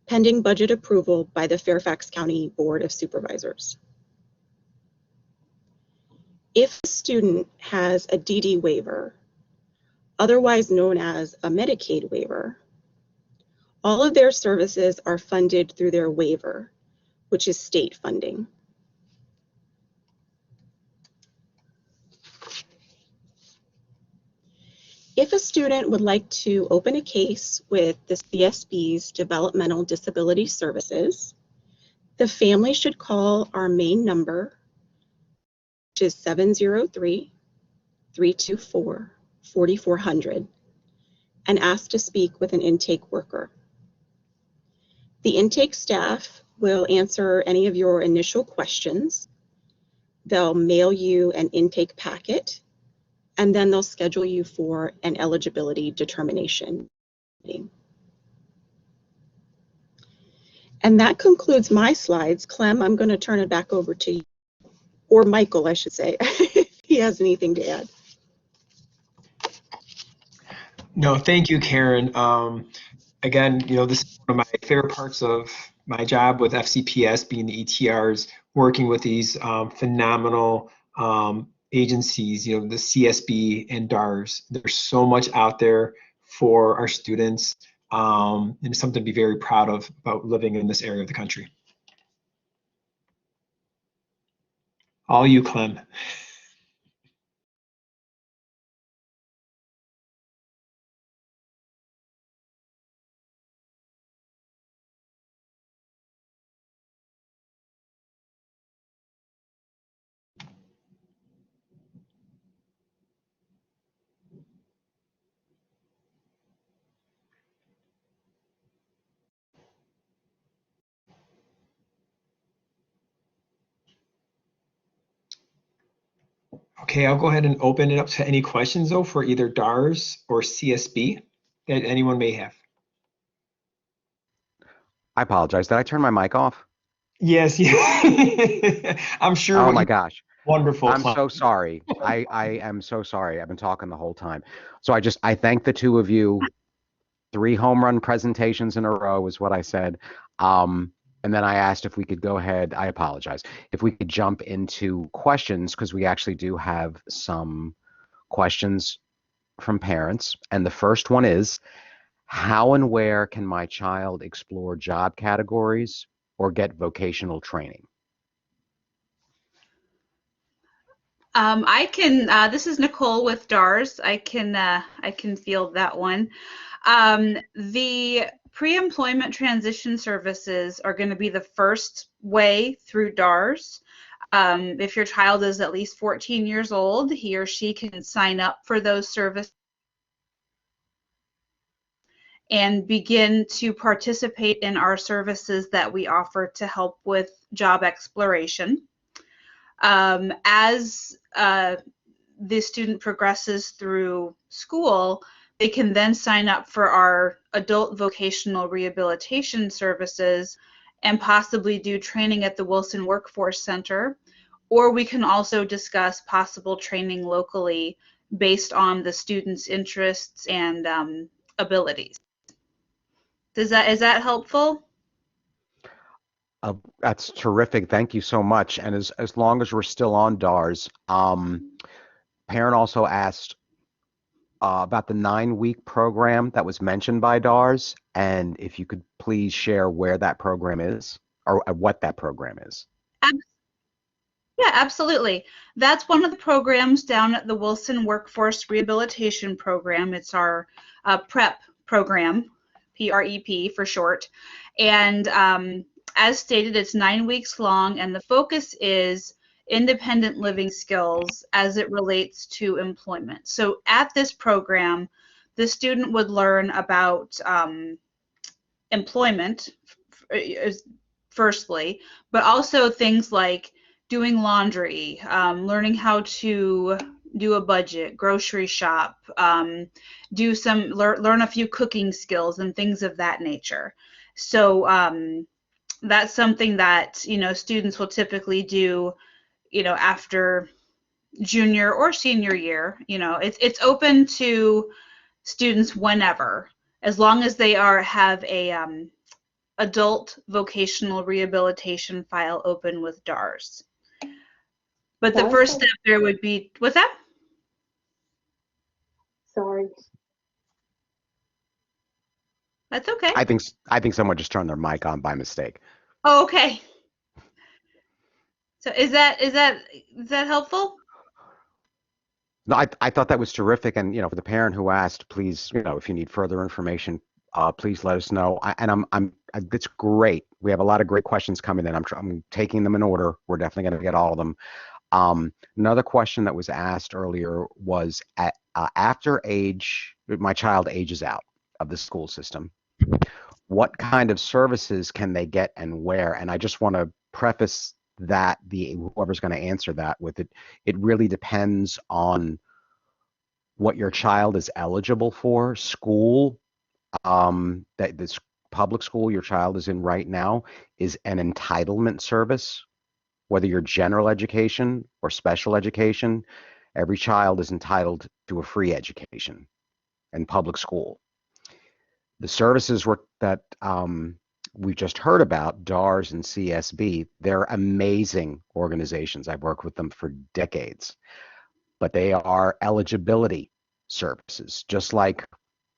pending budget approval by the Fairfax County Board of Supervisors. If a student has a DD waiver, otherwise known as a Medicaid waiver, all of their services are funded through their waiver, which is state funding. If a student would like to open a case with the CSB's Developmental Disability Services, the family should call our main number, which is 703-324-4400, and ask to speak with an intake worker. The intake staff will answer any of your initial questions. They'll mail you an intake packet, and then they'll schedule you for an eligibility determination meeting. And that concludes my slides. Clem, I'm going to turn it back over to you, or Michael, I should say, if he has anything to add. No, thank you, Karen. Again, this is one of my favorite parts of my job with FCPS, being the ETRs, working with these phenomenal agencies, the CSB and DARS. There's so much out there for our students, and it's something to be very proud of about living in this area of the country. All you, Clem. Okay, I'll go ahead and open it up to any questions, though, for either DARS or CSB that anyone may have. I apologize. Did I turn my mic off? Yes, yeah. I'm sure. Oh my gosh. Wonderful. I'm so sorry. I am so sorry. I've been talking the whole time. So I thank the two of you. 3 home run presentations in a row is what I said. And then I asked if we could go ahead. I apologize. If we could jump into questions, because we actually do have some questions from parents. And the first one is, how and where can my child explore job categories or get vocational training? This is Nicole with DARS. I can field that one. The pre-employment transition services are going to be the first way through DARS. If your child is at least 14 years old, he or she can sign up for those services and begin to participate in our services that we offer to help with job exploration. As the student progresses through school, they can then sign up for our adult vocational rehabilitation services and possibly do training at the Wilson Workforce Center or we can also discuss possible training locally based on the student's interests and abilities. Is that helpful? That's terrific. Thank you so much. And as long as we're still on DARS, parent also asked about the 9-week program that was mentioned by DARS, and if you could please share where that program is or what that program is. Yeah, absolutely. That's one of the programs down at the Wilson Workforce Rehabilitation Program. It's our PREP program, PREP for short. And as stated, it's 9 weeks long, and the focus is independent living skills as it relates to employment. So at this program, the student would learn about employment, firstly, but also things like doing laundry, learning how to do a budget, grocery shop, learn a few cooking skills and things of that nature. So that's something that students will typically do after junior or senior year. It's open to students whenever, as long as they have a adult vocational rehabilitation file open with DARS. But the first step there would be, what's that? Sorry. That's okay. I think someone just turned their mic on by mistake. Oh, okay. So is that helpful? No, I thought that was terrific, and for the parent who asked, please, if you need further information, please let us know. It's great. We have a lot of great questions coming in. I'm taking them in order. We're definitely going to get all of them. Another question that was asked earlier was after my child ages out of the school system, what kind of services can they get and where? And I just want to preface that whoever's going to answer that with it really depends on what your child is eligible for. School, that this public school your child is in right now is an entitlement service. Whether you're general education or special education, every child is entitled to a free education in public school. The services that we just heard about, DARS and CSB, they're amazing organizations. I've worked with them for decades, but they are eligibility services. Just like,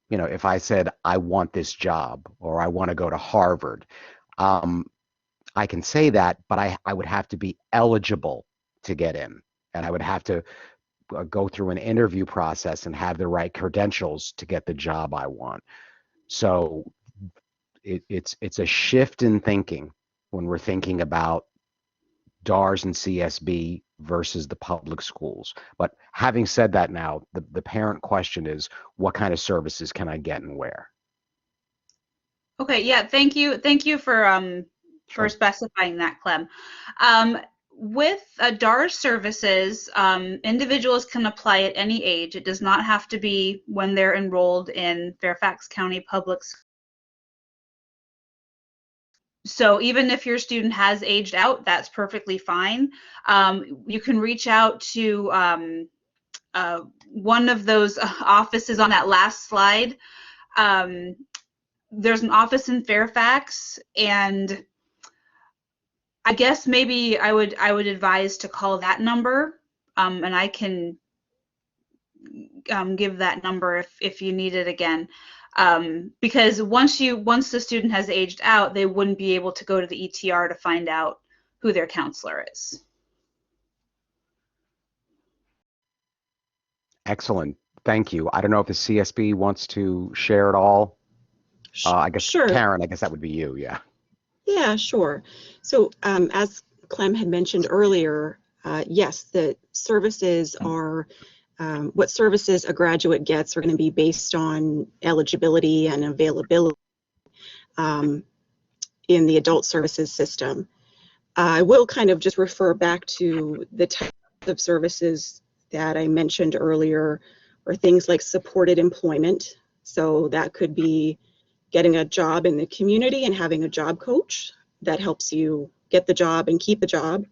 if I said, I want this job or I want to go to Harvard, I can say that, but I would have to be eligible to get in, and I would have to go through an interview process and have the right credentials to get the job I want. So it's a shift in thinking when we're thinking about DARS and CSB versus the public schools. But having said that, now the parent question is, what kind of services can I get and where? Okay, yeah, thank you for specifying that, Clem. With DARS services, individuals can apply at any age. It does not have to be when they're enrolled in Fairfax County Public Schools. So even if your student has aged out, that's perfectly fine. You can reach out to one of those offices on that last slide. There's an office in Fairfax, and I guess maybe I would advise to call that number, and I can give that number if you need it again. Because once the student has aged out, they wouldn't be able to go to the ETR to find out who their counselor is. Excellent. Thank you. I don't know if the CSB wants to share it all. I guess, sure. Karen, I guess that would be you, yeah. Yeah, sure. So as Clem had mentioned earlier, yes, the services are, what services a graduate gets are going to be based on eligibility and availability in the adult services system. I will kind of just refer back to the types of services that I mentioned earlier, or things like supported employment. So that could be getting a job in the community and having a job coach that helps you get the job and keep the job.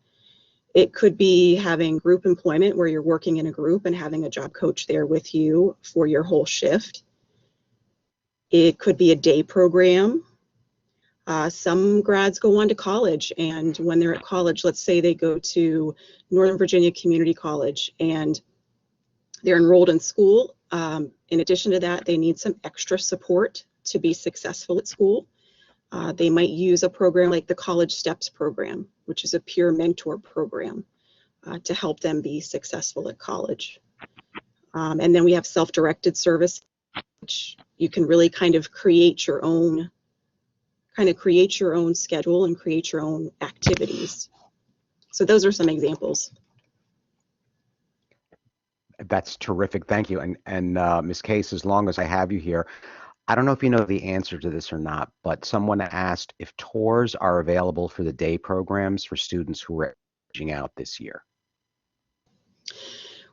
It could be having group employment where you're working in a group and having a job coach there with you for your whole shift. It could be a day program. Some grads go on to college, and when they're at college, let's say they go to Northern Virginia Community College and they're enrolled in school. In addition to that, they need some extra support to be successful at school. They might use a program like the College Steps program, which is a peer mentor program to help them be successful at college. And then we have self-directed service, which you can really kind of create your own schedule and create your own activities. So those are some examples. That's terrific. Thank you. And Ms. Case, as long as I have you here, I don't know if you know the answer to this or not, but someone asked if tours are available for the day programs for students who are aging out this year.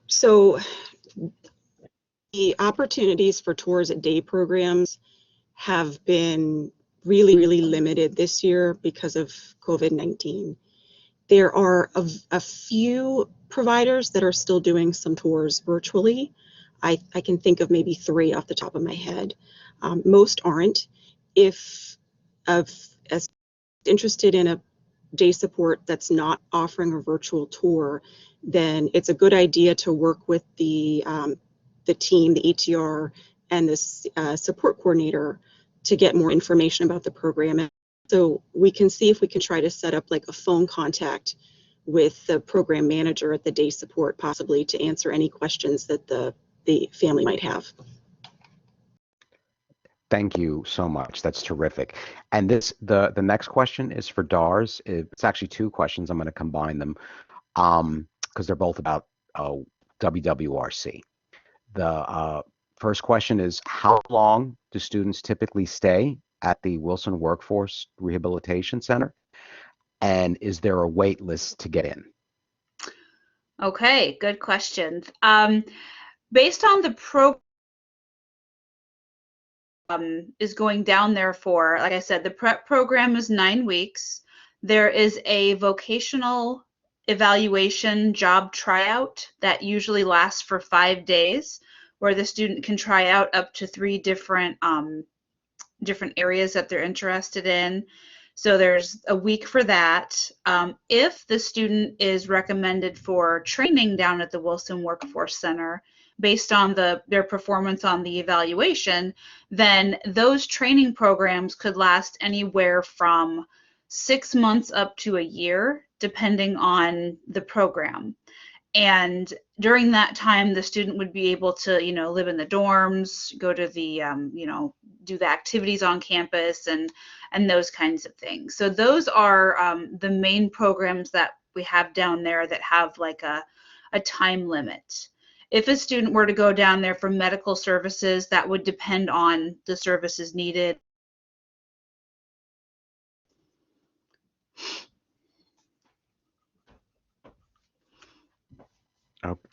So the opportunities for tours at day programs have been really, really limited this year because of COVID-19. There are a few providers that are still doing some tours virtually. I can think of maybe 3 off the top of my head. Most aren't. If as interested in a day support that's not offering a virtual tour, then it's a good idea to work with the team, the ETR, and the support coordinator to get more information about the program. And so we can see if we can try to set up like a phone contact with the program manager at the day support, possibly to answer any questions that the family might have. Thank you so much. That's terrific. And the next question is for DARS. It's actually 2 questions. I'm going to combine them because they're both about WWRC. The first question is, how long do students typically stay at the Wilson Workforce Rehabilitation Center? And is there a wait list to get in? Okay, good questions. Based on the program is going down there for, like I said, the prep program is 9 weeks. There is a vocational evaluation job tryout that usually lasts for 5 days, where the student can try out up to 3 different areas that they're interested in. So there's a week for that. If the student is recommended for training down at the Wilson Workforce Center, based on their performance on the evaluation, then those training programs could last anywhere from 6 months up to a year, depending on the program. And during that time, the student would be able to, live in the dorms, go to the, do the activities on campus and those kinds of things. So those are the main programs that we have down there that have like a time limit. If a student were to go down there for medical services, that would depend on the services needed.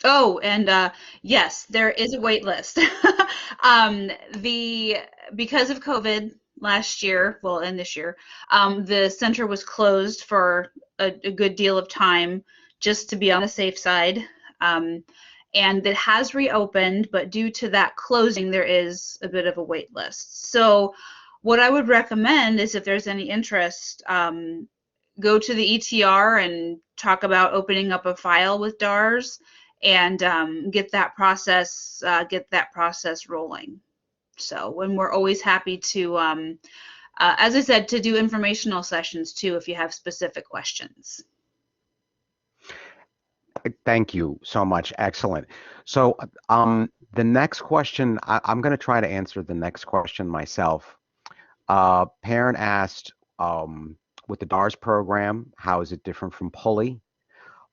Oh, and yes, there is a wait list. Because of COVID last year, well, and this year, the center was closed for a good deal of time just to be on the safe side. And it has reopened, but due to that closing, there is a bit of a wait list. So what I would recommend is, if there's any interest, go to the ETR and talk about opening up a file with DARS and get that process rolling. So, and we're always happy to, as I said, to do informational sessions too if you have specific questions. Thank you so much. Excellent. So the next question, I'm going to try to answer the next question myself. Parent asked, with the DARS program, how is it different from Pulley?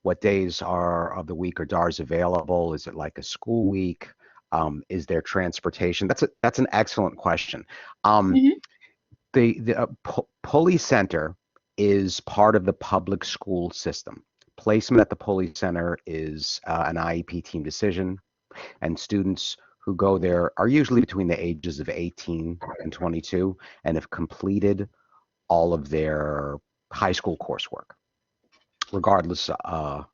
What days of the week are DARS available? Is it like a school week? Is there transportation? That's an excellent question. The Pulley Center is part of the public school system. Placement at the Pulley Center is an IEP team decision, and students who go there are usually between the ages of 18 and 22 and have completed all of their high school coursework. regardless, well,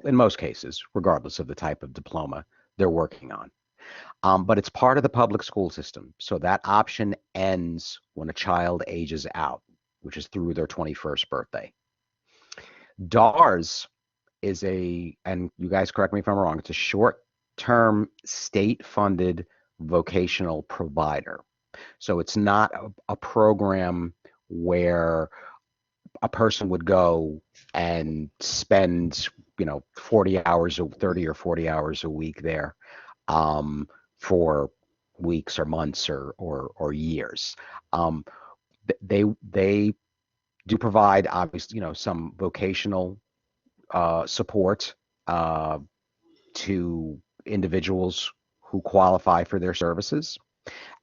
in most cases, regardless of the type of diploma they're working on. But it's part of the public school system. So that option ends when a child ages out, which is through their 21st birthday. DARS is and you guys correct me if I'm wrong, it's a short-term state-funded vocational provider. So it's not a program where a person would go and spend, 40 hours, 30 or 40 hours a week there for weeks or months or years. They do provide, obviously, some vocational support to individuals who qualify for their services,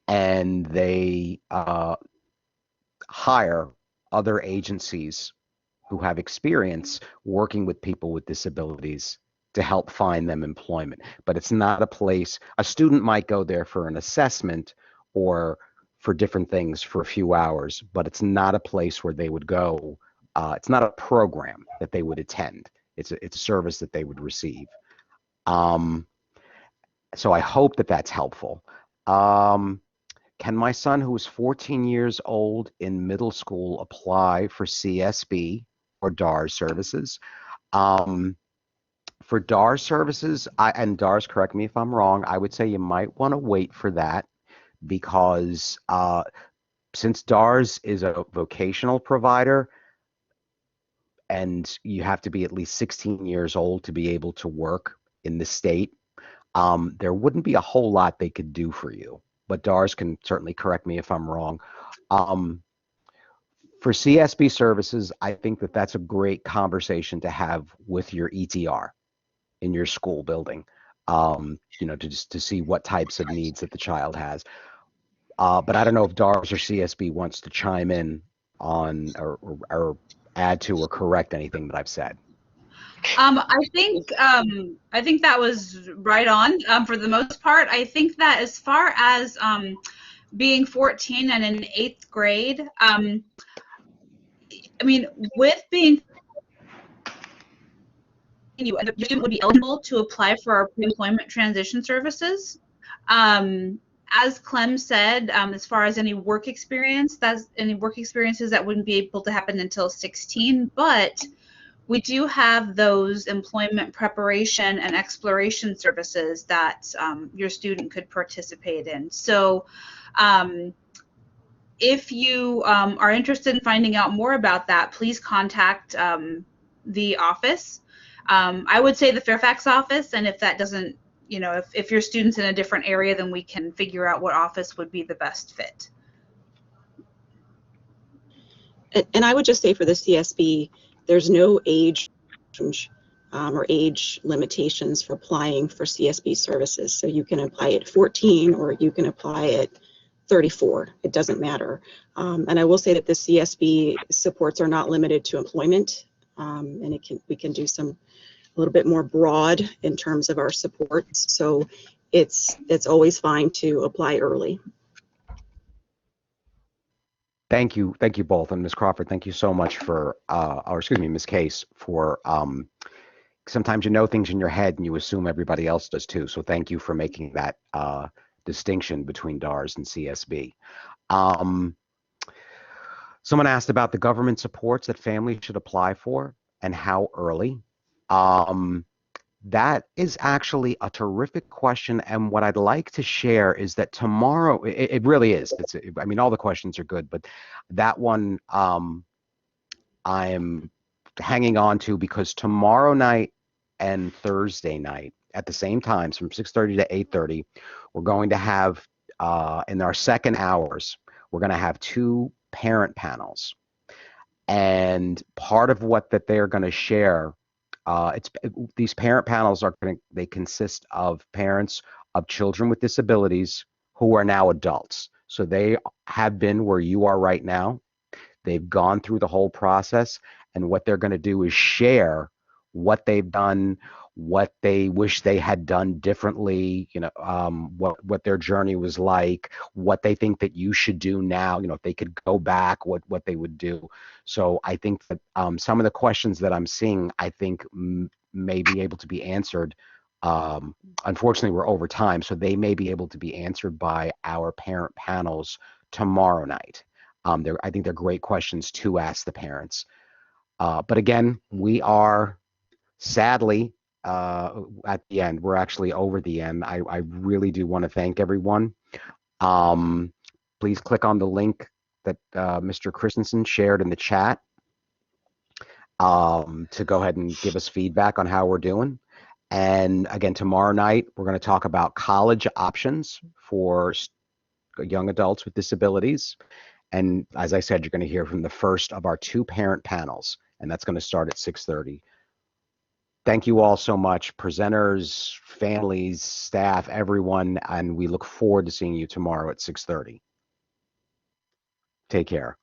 and they hire other agencies who have experience working with people with disabilities to help find them employment. But it's not a place, a student might go there for an assessment or for different things for a few hours, but it's not a place where they would go. It's not a program that they would attend. It's a service that they would receive. So I hope that that's helpful. Can my son, who is 14 years old in middle school, apply for CSB or DARS services? For DARS services, and DARS, correct me if I'm wrong, I would say you might want to wait for that, because since DARS is a vocational provider and you have to be at least 16 years old to be able to work in the state, there wouldn't be a whole lot they could do for you. But DARS can certainly correct me if I'm wrong. For CSB services, I think that that's a great conversation to have with your ETR in your school building, to see what types of needs that the child has. But I don't know if DARS or CSB wants to chime in on or add to or correct anything that I've said. I think that was right on for the most part. I think that as far as being 14 and in 8th grade, I mean, with being your student would be eligible to apply for our pre-employment transition services. As Clem said, as far as any work experience, any work experiences that wouldn't be able to happen until 16, but we do have those employment preparation and exploration services that your student could participate in. So if you are interested in finding out more about that, please contact the office. I would say the Fairfax office, and if that doesn't, if your student's in a different area, then we can figure out what office would be the best fit. And I would just say for the CSB, there's no age or age limitations for applying for CSB services. So you can apply at 14 or you can apply at 34. It doesn't matter. And I will say that the CSB supports are not limited to employment, and we can do some a little bit more broad in terms of our supports. So it's always fine to apply early. Thank you both, and Ms. Crawford, thank you so much for, or excuse me, Ms. Case, for sometimes you know things in your head and you assume everybody else does too. So thank you for making that distinction between DARS and CSB. Someone asked about the government supports that families should apply for and how early. That is actually a terrific question, and what I'd like to share is that tomorrow, it really is. I mean, all the questions are good, but that one I'm hanging on to, because tomorrow night and Thursday night at the same times from 6:30 to 8:30, we're going to have, in our second hours, we're going to have 2 parent panels. And part of what that they're going to share, these parent panels they consist of parents of children with disabilities who are now adults. So they have been where you are right now. They've gone through the whole process, and what they're going to do is share what they've done, what they wish they had done differently, what their journey was like, what they think that you should do now, if they could go back, what they would do. So I think that some of the questions that I'm seeing, I think may be able to be answered. Unfortunately, we're over time, so they may be able to be answered by our parent panels tomorrow night. I think they're great questions to ask the parents. But again, we are sadly at the end. We're actually over the end. I really do want to thank everyone. Please click on the link that Mr. Christensen shared in the chat to go ahead and give us feedback on how we're doing. And again, tomorrow night, we're going to talk about college options for young adults with disabilities. And as I said, you're going to hear from the first of our 2 parent panels, and that's going to start at 6:30. Thank you all so much, presenters, families, staff, everyone, and we look forward to seeing you tomorrow at 6:30. Take care.